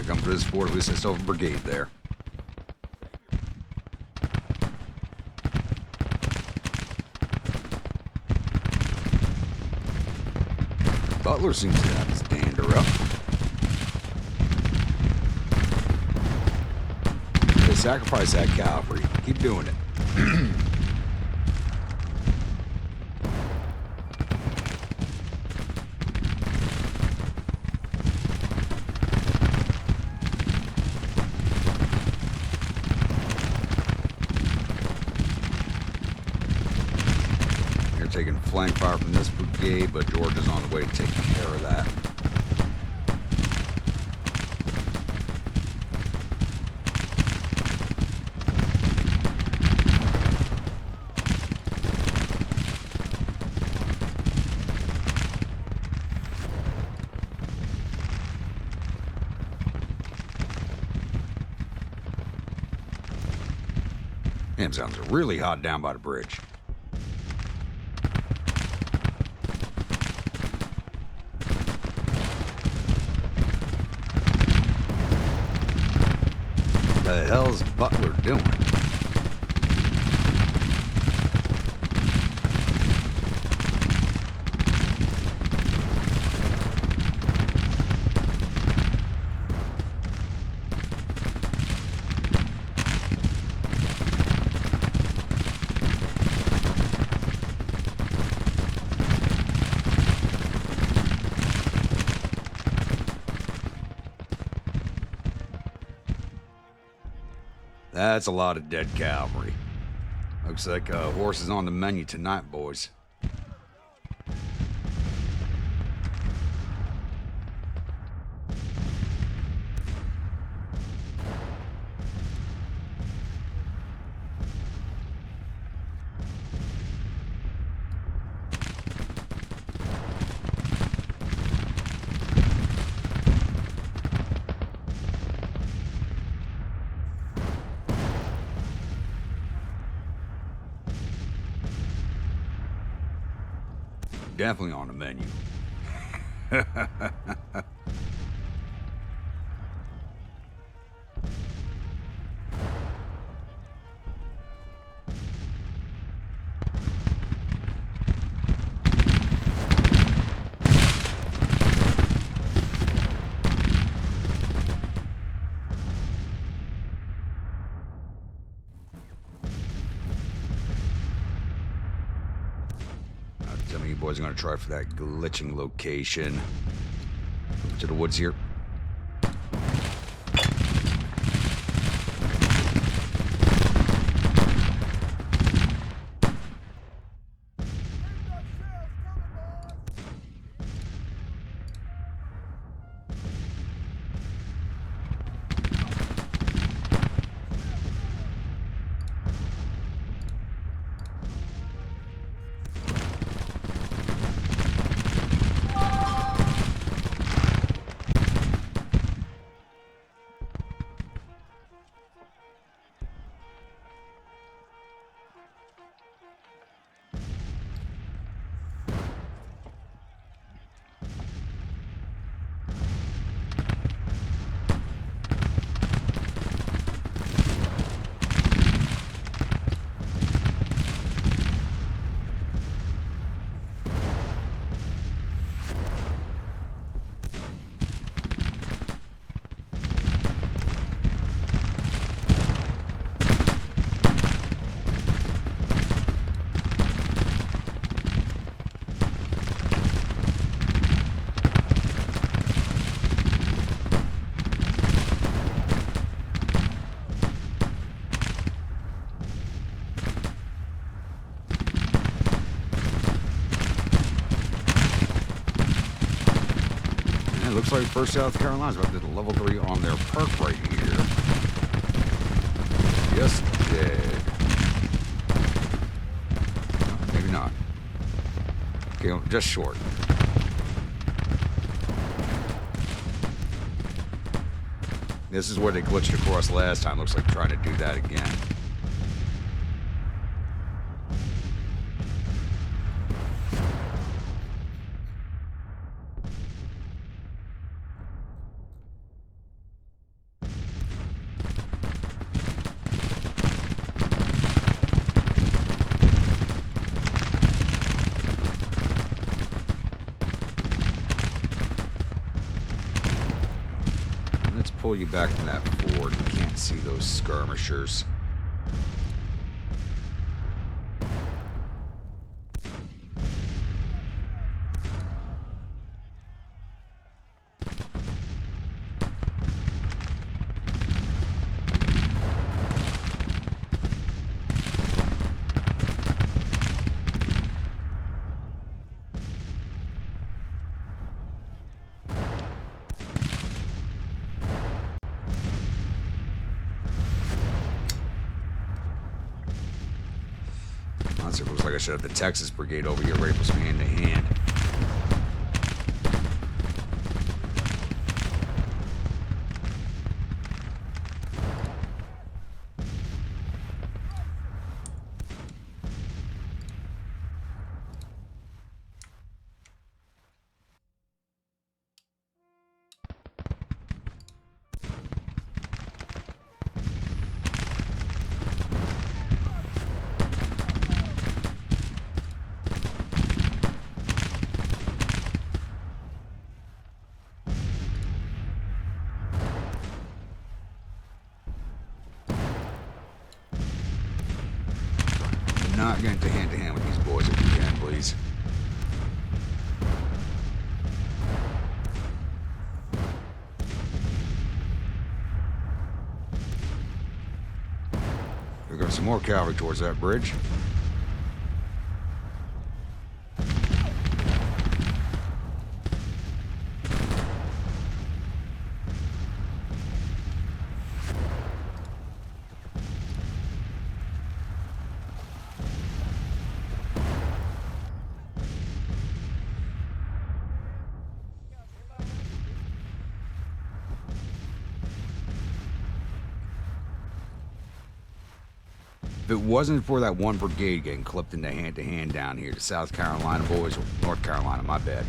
Come for this fort, at least I still have a brigade there. Butler seems to have his dander up. They sacrifice that cavalry. Keep doing it. Taking flank fire from this brigade, but George is on the way to take care of that. Damn, sounds really hot down by the bridge. What the hell's Butler doing? That's a lot of dead cavalry. Looks like a horse is on the menu tonight, boys. definitely on the menu. Tell me you boys are going to try for that glitching location. To the woods here. It looks like First South Carolina's about to do the level 3 on their perk right here. Yes, did. No, maybe not. Okay, just short. This is where they glitched across last time. Looks like trying to do that again. Let's pull you back from that ford. You can't see those skirmishers. It looks like I should have the Texas Brigade over here ready for some hand-to-hand. Not getting to hand with these boys if you can, please. We're going some more cavalry towards that bridge. it wasn't for that one brigade getting clipped into hand-to-hand down here to South Carolina boys, or North Carolina, my bad,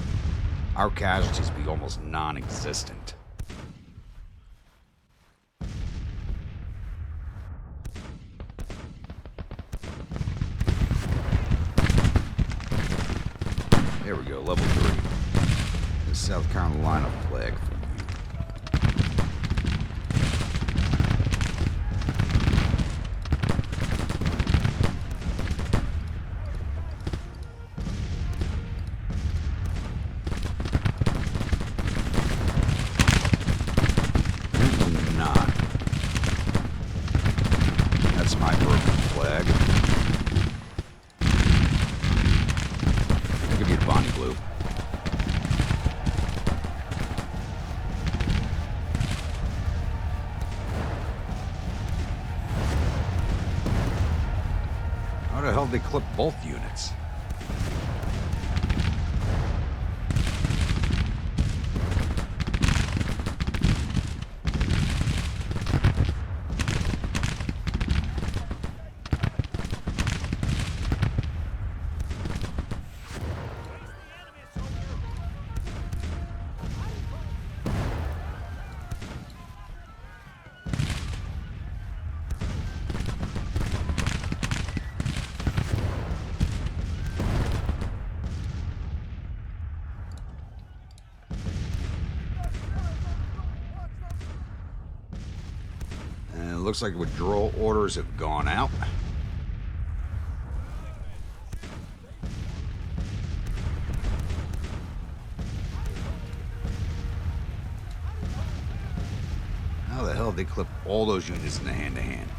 our casualties would be almost non-existent. There we go, level 3. The South Carolina flag. That's my broken flag. I'll give you the Bonnie Blue. How the hell did they clip both units? Looks like withdrawal orders have gone out. How the hell did they clip all those units in the hand-to-hand?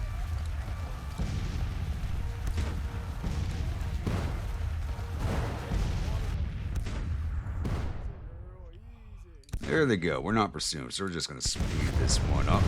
There they go. We're not pursuing, so we're just going to speed this one up.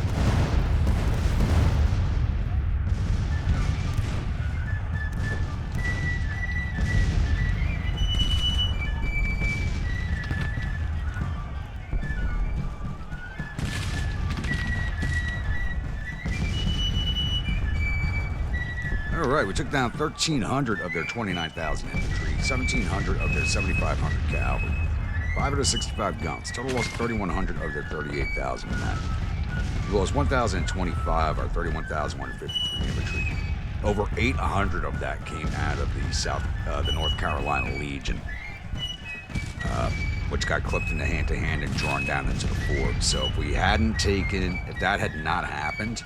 All right, we took down 1,300 of their 29,000 infantry, 1,700 of their 7,500 cavalry, 565 guns. Total loss 3,100 of their 38,000 men. We lost 1,025 or 31,153 infantry. Over 800 of that came out of the North Carolina Legion, which got clipped in the hand-to-hand and drawn down into the fort. So if that had not happened,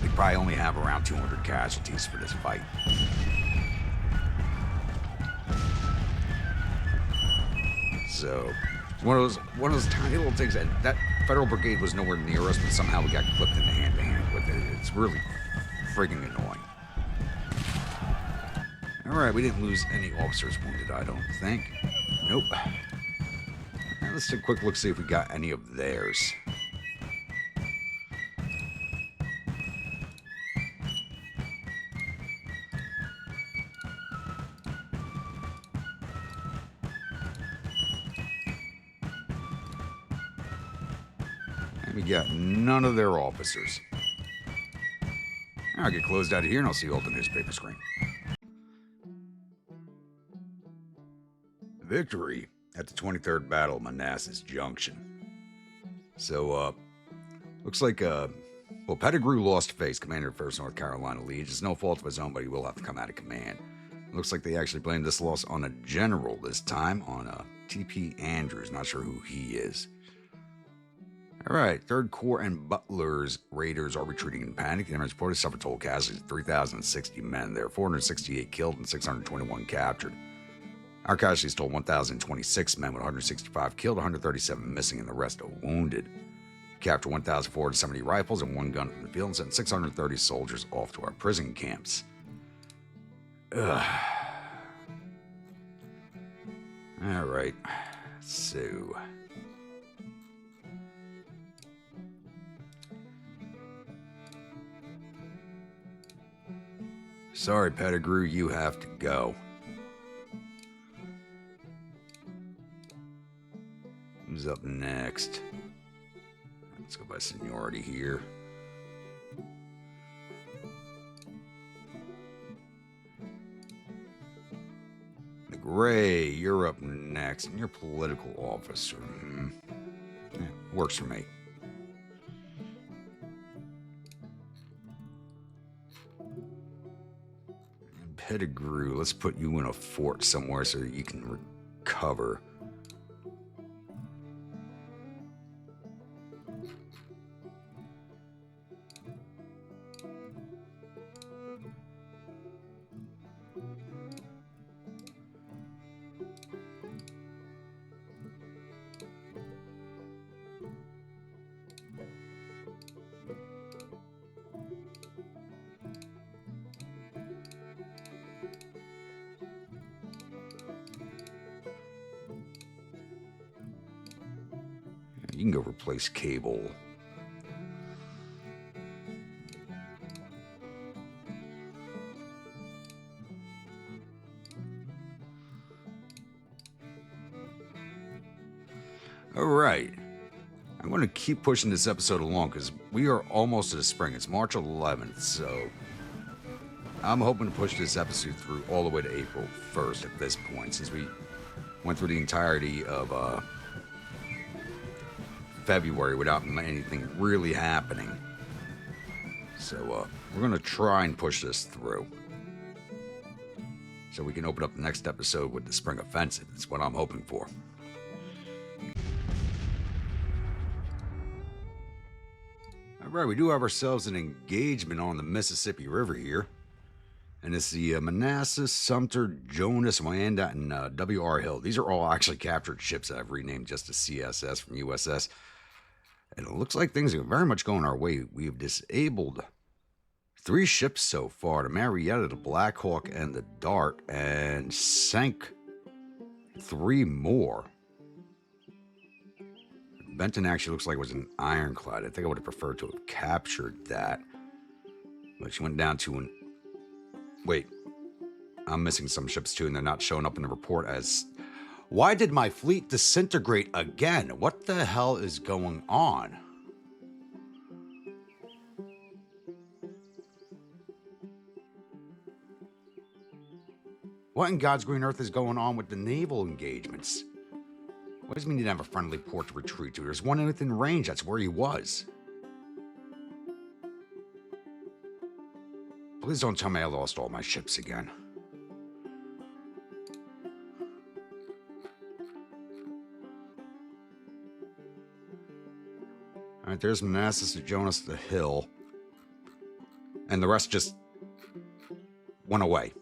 we probably only have around 200 casualties for this fight. So, one of those tiny little things that Federal Brigade was nowhere near us, but somehow we got clipped in the hand-to-hand with it. It's really friggin' annoying. All right, we didn't lose any officers wounded, I don't think. Nope. Now let's take a quick look, see if we got any of theirs. We got none of their officers. I'll get closed out of here and I'll see you all at the newspaper screen. Victory at the 23rd Battle of Manassas Junction. So, looks like, Pettigrew lost face, commander of 1st North Carolina Legion. It's no fault of his own, but he will have to come out of command. Looks like they actually blamed this loss on a general this time, on T.P. Andrews. Not sure who he is. All right, 3rd Corps and Butler's raiders are retreating in panic. The enemy reported suffered total casualties of 3,060 men. There are 468 killed and 621 captured. Our casualties totaled 1,026 men, with 165 killed, 137 missing, and the rest are wounded. We captured 1,470 rifles and 1 gun from the field and sent 630 soldiers off to our prison camps. Ugh. All right, so... Sorry, Pettigrew, you have to go. Who's up next? Let's go by seniority here. Ray, you're up next, and you're political officer. Yeah, works for me. And Pettigrew, let's put you in a fort somewhere so that you can recover. You can go replace Cable. All right. I'm going to keep pushing this episode along because we are almost to the spring. It's March 11th, so I'm hoping to push this episode through all the way to April 1st at this point, since we went through the entirety of February without anything really happening. So we're going to try and push this through so we can open up the next episode with the spring offensive. That's what I'm hoping for. All right, we do have ourselves an engagement on the Mississippi River here. And it's the Manassas, Sumter, Jonas, Wyandotte, and W.R. Hill. These are all actually captured ships that I've renamed just to CSS from USS. And it looks like things are very much going our way. We have disabled 3 ships so far. The Marietta, the Black Hawk, and the Dart. And sank 3 more. Benton actually looks like it was an ironclad. I think I would have preferred to have captured that. But she went down to an... Wait. I'm missing some ships too, and they're not showing up in the report as... Why did my fleet disintegrate again? What the hell is going on? What in God's green earth is going on with the naval engagements? What does it mean you didn't have a friendly port to retreat to? There's one within range. That's where he was. Please don't tell me I lost all my ships again. All right, there's Manassas to Jonas to the Hill. And the rest just went away.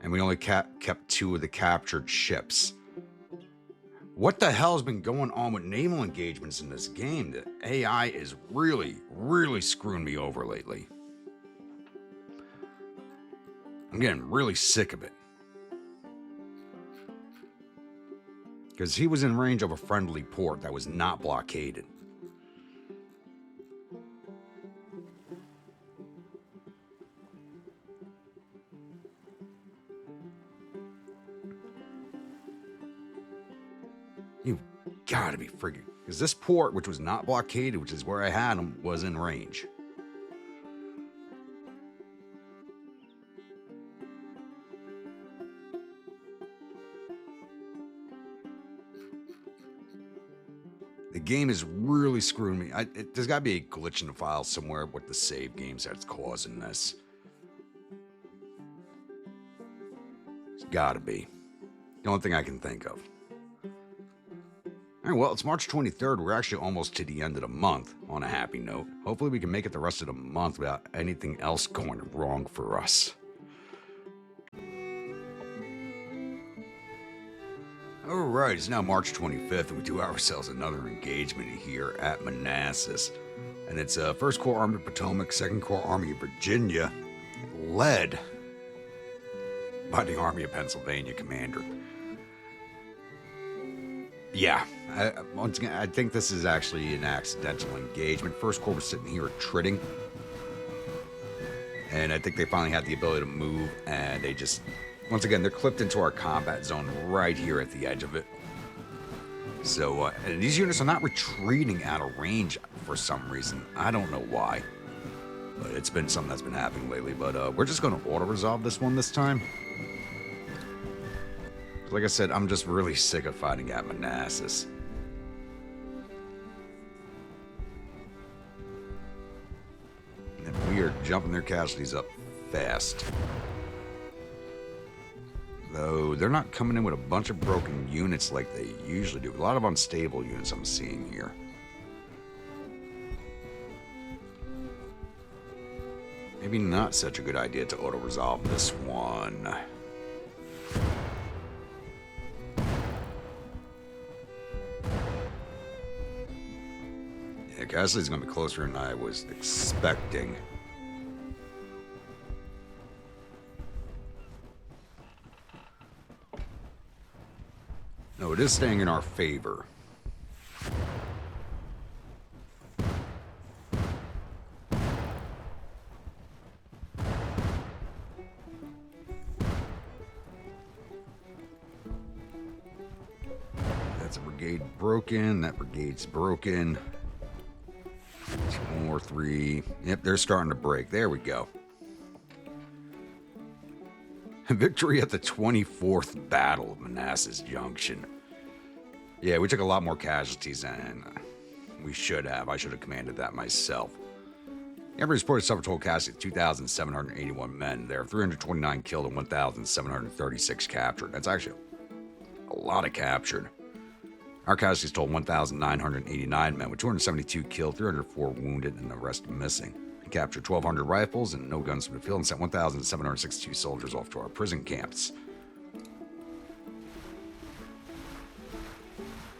And we only kept 2 of the captured ships. What the hell has been going on with naval engagements in this game? The AI is really, really screwing me over lately. I'm getting really sick of it. Because he was in range of a friendly port that was not blockaded. You've got to be friggin'. Because this port, which was not blockaded, which is where I had him, was in range. The game is really screwing me. There's got to be a glitch in the file somewhere with the save games that's causing this. It's got to be. The only thing I can think of. All right, well, it's March 23rd. We're actually almost to the end of the month on a happy note. Hopefully we can make it the rest of the month without anything else going wrong for us. All right, it's now March 25th, and we do ourselves another engagement here at Manassas. And it's 1st Corps Army of Potomac, 2nd Corps Army of Virginia, led by the Army of Pennsylvania commander. Yeah, once again, I think this is actually an accidental engagement. 1st Corps was sitting here attriting. And I think they finally had the ability to move, and they just... Once again, they're clipped into our combat zone right here at the edge of it. So, and these units are not retreating out of range for some reason. I don't know why. But it's been something that's been happening lately. But we're just going to auto-resolve this one this time. Like I said, I'm just really sick of fighting at Manassas. And we are jumping their casualties up fast. Though they're not coming in with a bunch of broken units like they usually do. A lot of unstable units I'm seeing here. Maybe not such a good idea to auto-resolve this one. Yeah, casualty's going to be closer than I was expecting. No, it is staying in our favor. That's a brigade broken. That brigade's broken. 2 more, 3. Yep, they're starting to break. There we go. Victory at the 24th Battle of Manassas Junction. Yeah, we took a lot more casualties than we should have. I should have commanded that myself. The Emperor reported suffered total casualties of 2,781 men. There are 329 killed and 1,736 captured. That's actually a lot of captured. Our casualties totaled 1,989 men, with 272 killed, 304 wounded, and the rest missing. We captured 1,200 rifles and no guns from the field and sent 1,762 soldiers off to our prison camps.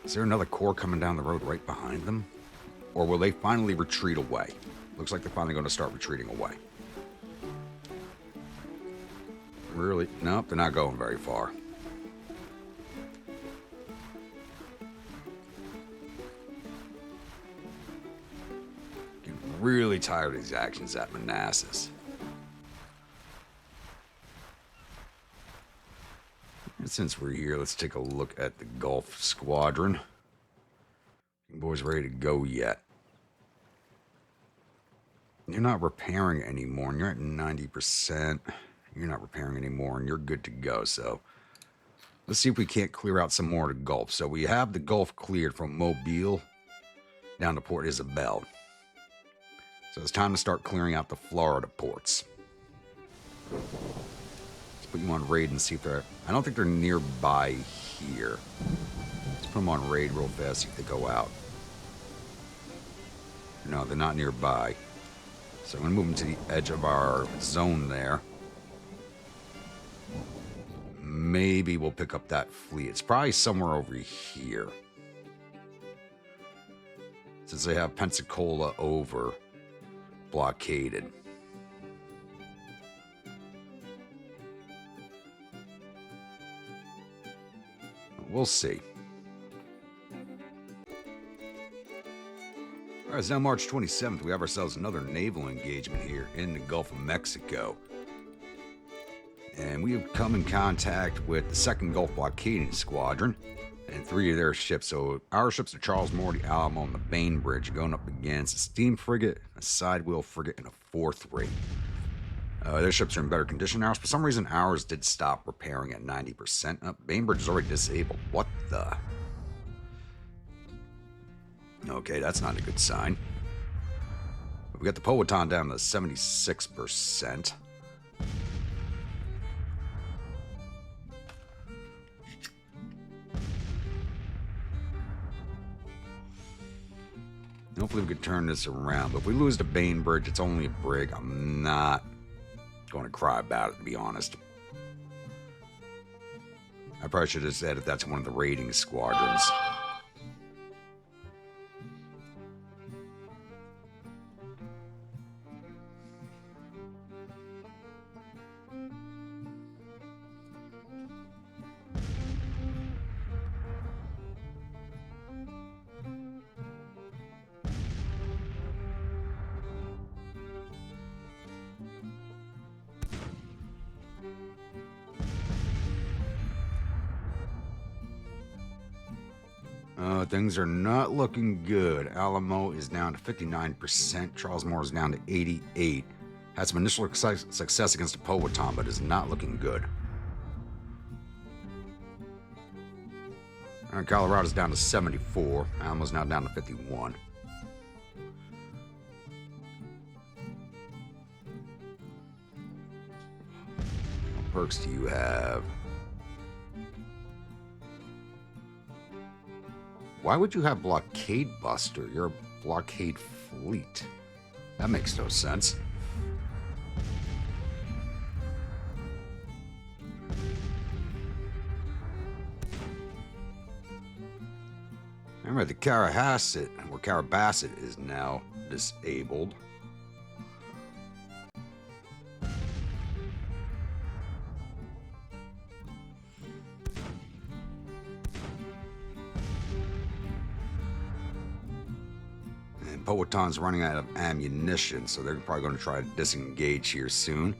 Is there another corps coming down the road right behind them? Or will they finally retreat away? Looks like they're finally going to start retreating away. Really? Nope, they're not going very far. Really tired of these actions at Manassas. And since we're here, let's take a look at the Gulf Squadron. You boys ready to go yet? You're not repairing anymore, and you're at 90%. You're not repairing anymore, and you're good to go. So let's see if we can't clear out some more of the Gulf. So we have the Gulf cleared from Mobile down to Port Isabel. So it's time to start clearing out the Florida ports. Let's put you on raid and see if they're... I don't think they're nearby here. Let's put them on raid real fast, see if they go out. No, they're not nearby. So I'm going to move them to the edge of our zone there. Maybe we'll pick up that fleet. It's probably somewhere over here. Since they have Pensacola over blockaded. We'll see. All right, it's now March 27th. We have ourselves another naval engagement here in the Gulf of Mexico. And we have come in contact with the 2nd Gulf Blockading Squadron and 3 of their ships. So our ships are Charles Morley, a.o.m on the Bainbridge, going up against a steam frigate, a sidewheel frigate, and a 4th rate. Their ships are in better condition than ours. For some reason, ours did stop repairing at 90%. Bainbridge is already disabled. What the... Okay, that's not a good sign. We got the Powhatan down to 76%. Hopefully we can turn this around. But if we lose the Bainbridge, it's only a brig. I'm not going to cry about it, to be honest. I probably should have said if that's one of the raiding squadrons. Things are not looking good. Alamo is down to 59%. Charles Moore is down to 88. Had some initial success against the Powhatan, but is not looking good. All right, Colorado's down to 74. Alamo's now down to 51. What perks do you have? Why would you have Blockade Buster? You're a blockade fleet. That makes no sense. Remember, the Carabasset is now disabled. And Powhatan's running out of ammunition, so they're probably going to try to disengage here soon.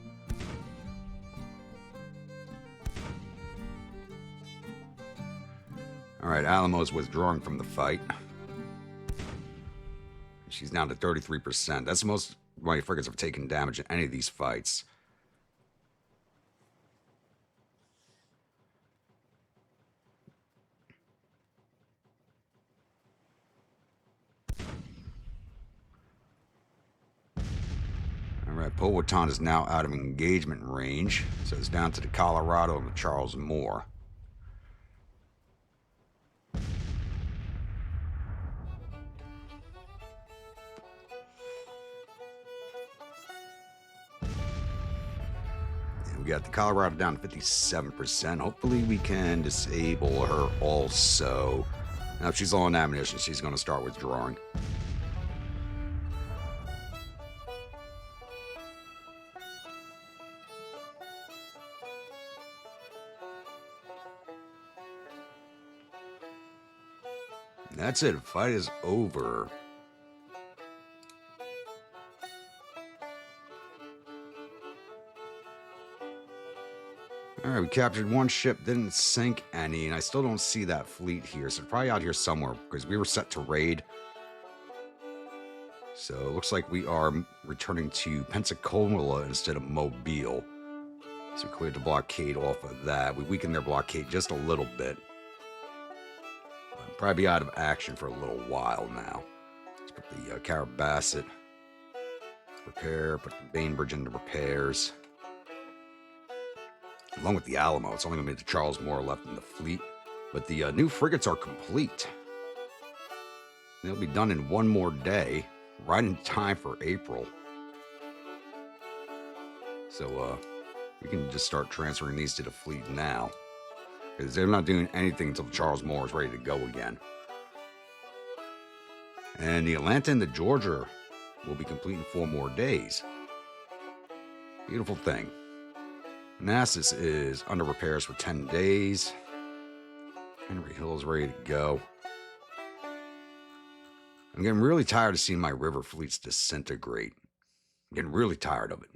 Alright, Alamo's withdrawing from the fight. She's down to 33%. That's the most my frigates have taken damage in any of these fights. Alright, Powhatan is now out of engagement range, so it's down to the Colorado and the Charles Moore. We got the Colorado down to 57%. Hopefully we can disable her also. Now if she's low on ammunition, she's going to start withdrawing. That's it. Fight is over. Alright, we captured one ship, didn't sink any, and I still don't see that fleet here, so probably out here somewhere, because we were set to raid. So it looks like we are returning to Pensacola instead of Mobile. So we cleared the blockade off of that. We weakened their blockade just a little bit. Probably be out of action for a little while now. Let's put the Carabasset repair, put the Bainbridge into repairs. Along with the Alamo, it's only going to be the Charles Moore left in the fleet. But the new frigates are complete. They'll be done in one more day, right in time for April. So we can just start transferring these to the fleet now. Because they're not doing anything until the Charles Moore is ready to go again. And the Atlanta and the Georgia will be complete in 4 more days. Beautiful thing. Manassas is under repairs for 10 days. Henry Hill is ready to go. I'm getting really tired of seeing my river fleets disintegrate. I'm getting really tired of it.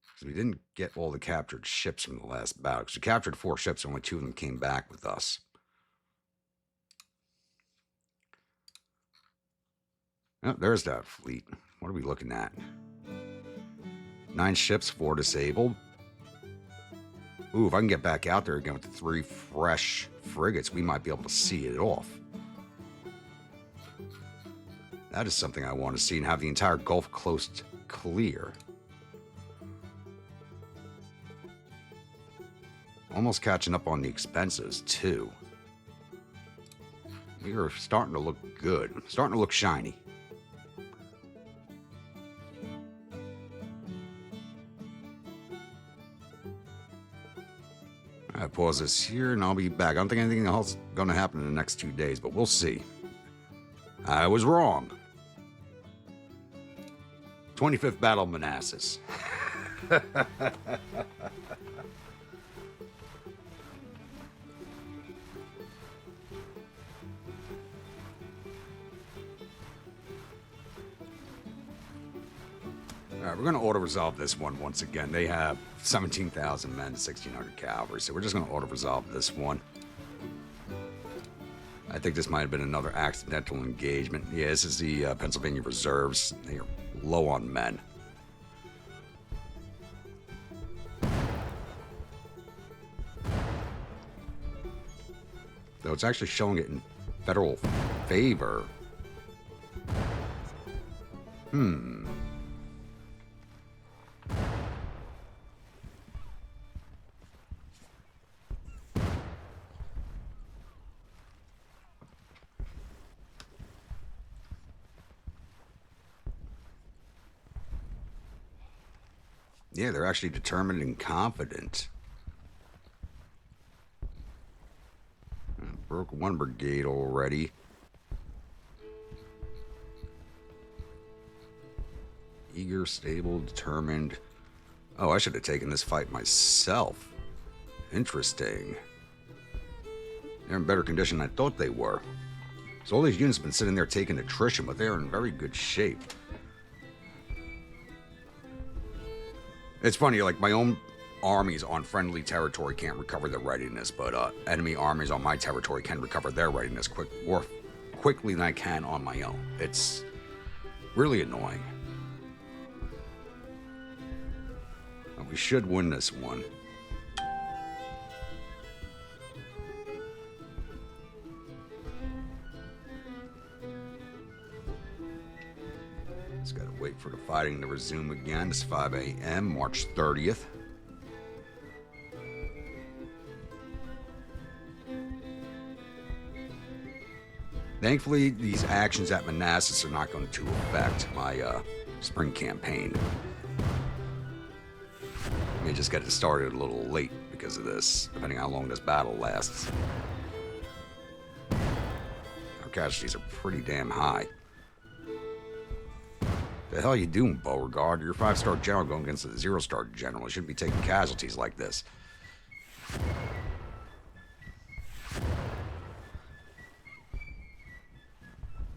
Because we didn't get all the captured ships from the last battle. Because we captured 4 ships, only 2 of them came back with us. Oh, there's that fleet. What are we looking at? 9 ships, 4 disabled. Ooh, if I can get back out there again with the 3 fresh frigates, we might be able to see it off. That is something I want to see, and have the entire Gulf Coast clear. Almost catching up on the expenses, too. We are starting to look good. Starting to look shiny. I pause this here and I'll be back. I don't think anything else is going to happen in the next 2 days, but we'll see. I was wrong. 25th Battle of Manassas. Alright, we're going to auto-resolve this one once again. They have 17,000 men, 1,600 cavalry, so we're just going to auto-resolve this one. I think this might have been another accidental engagement. Yeah, this is the Pennsylvania Reserves. They are low on men. Though it's actually showing it in federal favor. Yeah, they're actually determined and confident. Broke one brigade already. Eager, stable, determined. Oh, I should have taken this fight myself. Interesting. They're in better condition than I thought they were. So all these units have been sitting there taking attrition, but they're in very good shape. It's funny, like my own armies on friendly territory can't recover their readiness, but enemy armies on my territory can recover their readiness more quickly than I can on my own. It's really annoying. We should win this one. Just gotta wait for the fighting to resume again. It's 5 a.m., March 30th. Thankfully, these actions at Manassas are not going to affect my spring campaign. May just get it started a little late because of this, depending on how long this battle lasts. Our casualties are pretty damn high. The hell are you doing, Beauregard? You're a 5-star general going against a 0-star general. You shouldn't be taking casualties like this.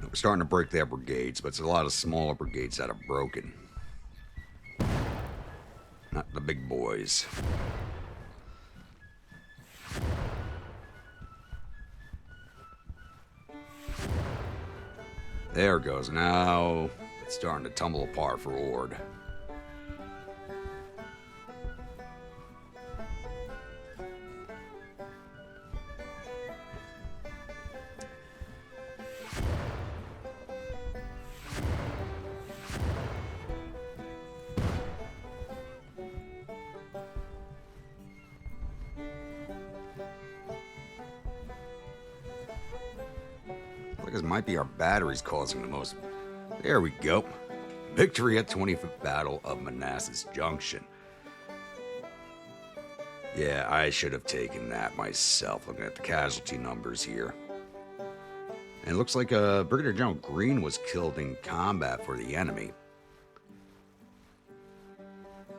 We're starting to break their brigades, but it's a lot of smaller brigades that have broken. Not the big boys. There it goes. Now it's starting to tumble apart for Ord. This might be our batteries causing the most. There we go. Victory at 25th Battle of Manassas Junction. Yeah, I should have taken that myself, looking at the casualty numbers here. And it looks like Brigadier General Green was killed in combat for the enemy.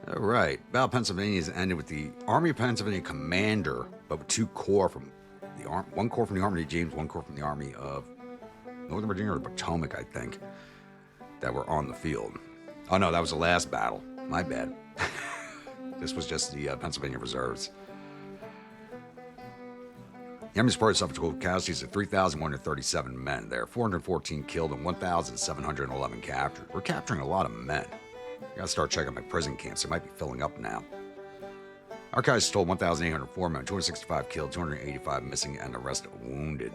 All right, Battle of Pennsylvania has ended with the Army of Pennsylvania commander, but with 2 corps from the one corps from the Army of James, 1 corps from the Army of Northern Virginia or Potomac, I think, that were on the field. Oh no, that was the last battle. My bad. This was just the Pennsylvania Reserves. The Army reported suffered total casualties of 3,137 men. There are 414 killed and 1,711 captured. We're capturing a lot of men. I gotta start checking my prison camps. They might be filling up now. Archives told 1,804 men, 265 killed, 285 missing, and the rest wounded.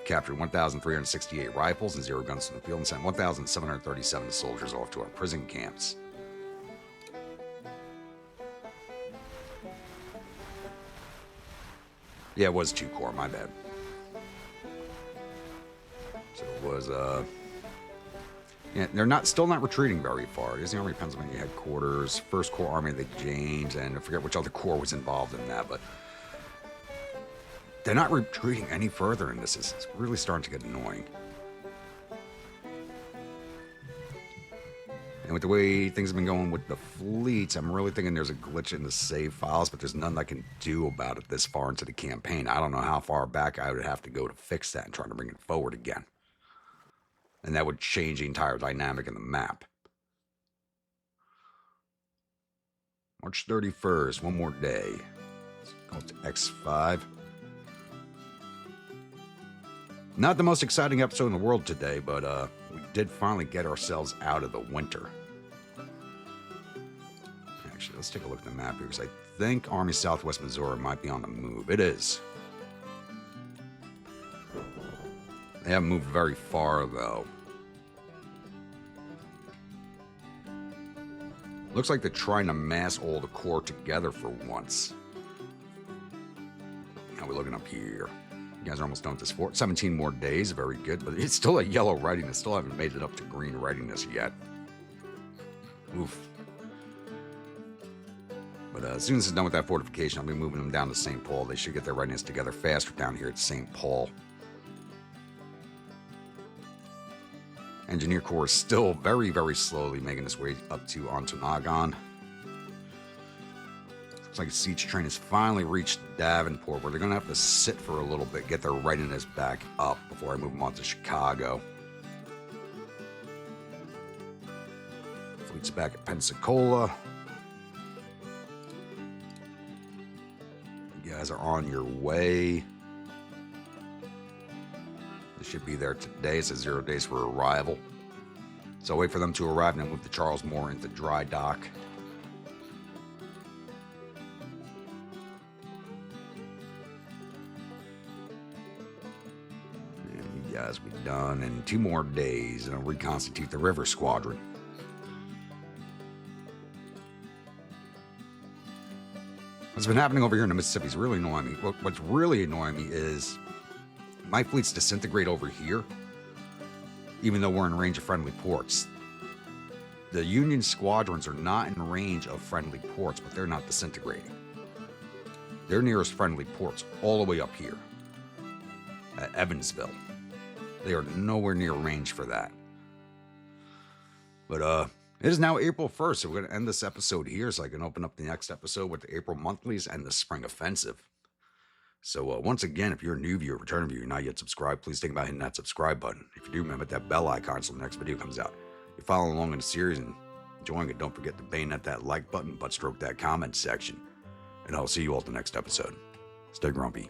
Captured 1,368 rifles and 0 guns from the field and sent 1,737 soldiers off to our prison camps. Yeah, it was 2 corps, my bad. So it was, yeah, they're still not retreating very far. It is the Army of Pennsylvania headquarters, 1st Corps Army of the James, and I forget which other corps was involved in that, but they're not retreating any further, and this is really starting to get annoying. And with the way things have been going with the fleets, I'm really thinking there's a glitch in the save files, but there's nothing I can do about it this far into the campaign. I don't know how far back I would have to go to fix that and try to bring it forward again. And that would change the entire dynamic in the map. March 31st, one more day. Let's go to X5. Not the most exciting episode in the world today, but we did finally get ourselves out of the winter. Actually, let's take a look at the map here, because I think Army Southwest Missouri might be on the move. It is. They haven't moved very far, though. Looks like they're trying to mass all the Corps together for once. How are we looking up here? You guys are almost done with this fort. 17 more days, very good, but it's still a yellow readiness. Still haven't made it up to green readiness yet. Oof. But as soon as it's done with that fortification, I'll be moving them down to St. Paul. They should get their readiness together faster down here at St. Paul. Engineer Corps is still very, very slowly making its way up to Ontonagon. Looks like a siege train has finally reached Davenport, where they're going to have to sit for a little bit, get their readiness back up before I move them on to Chicago. Fleet's back at Pensacola. You guys are on your way. They should be there today. It says 0 days for arrival. So wait for them to arrive and then move the Charles Moore into dry dock. And you guys will be done in 2 more days, and I'll reconstitute the River Squadron. What's been happening over here in the Mississippi is really annoying me. What's really annoying me is my fleets disintegrate over here, even though we're in range of friendly ports. The Union squadrons are not in range of friendly ports, but they're not disintegrating. Their nearest friendly port's all the way up here at Evansville. They are nowhere near range for that. But it is now April 1st, so we're going to end this episode here so I can open up the next episode with the April monthlies and the spring offensive. So once again, if you're a new viewer, return viewer, not yet subscribed, please think about hitting that subscribe button. If you do, remember that bell icon so the next video comes out. If you're following along in the series and enjoying it, don't forget to bayonet that like button, butt stroke that comment section. And I'll see you all at the next episode. Stay grumpy.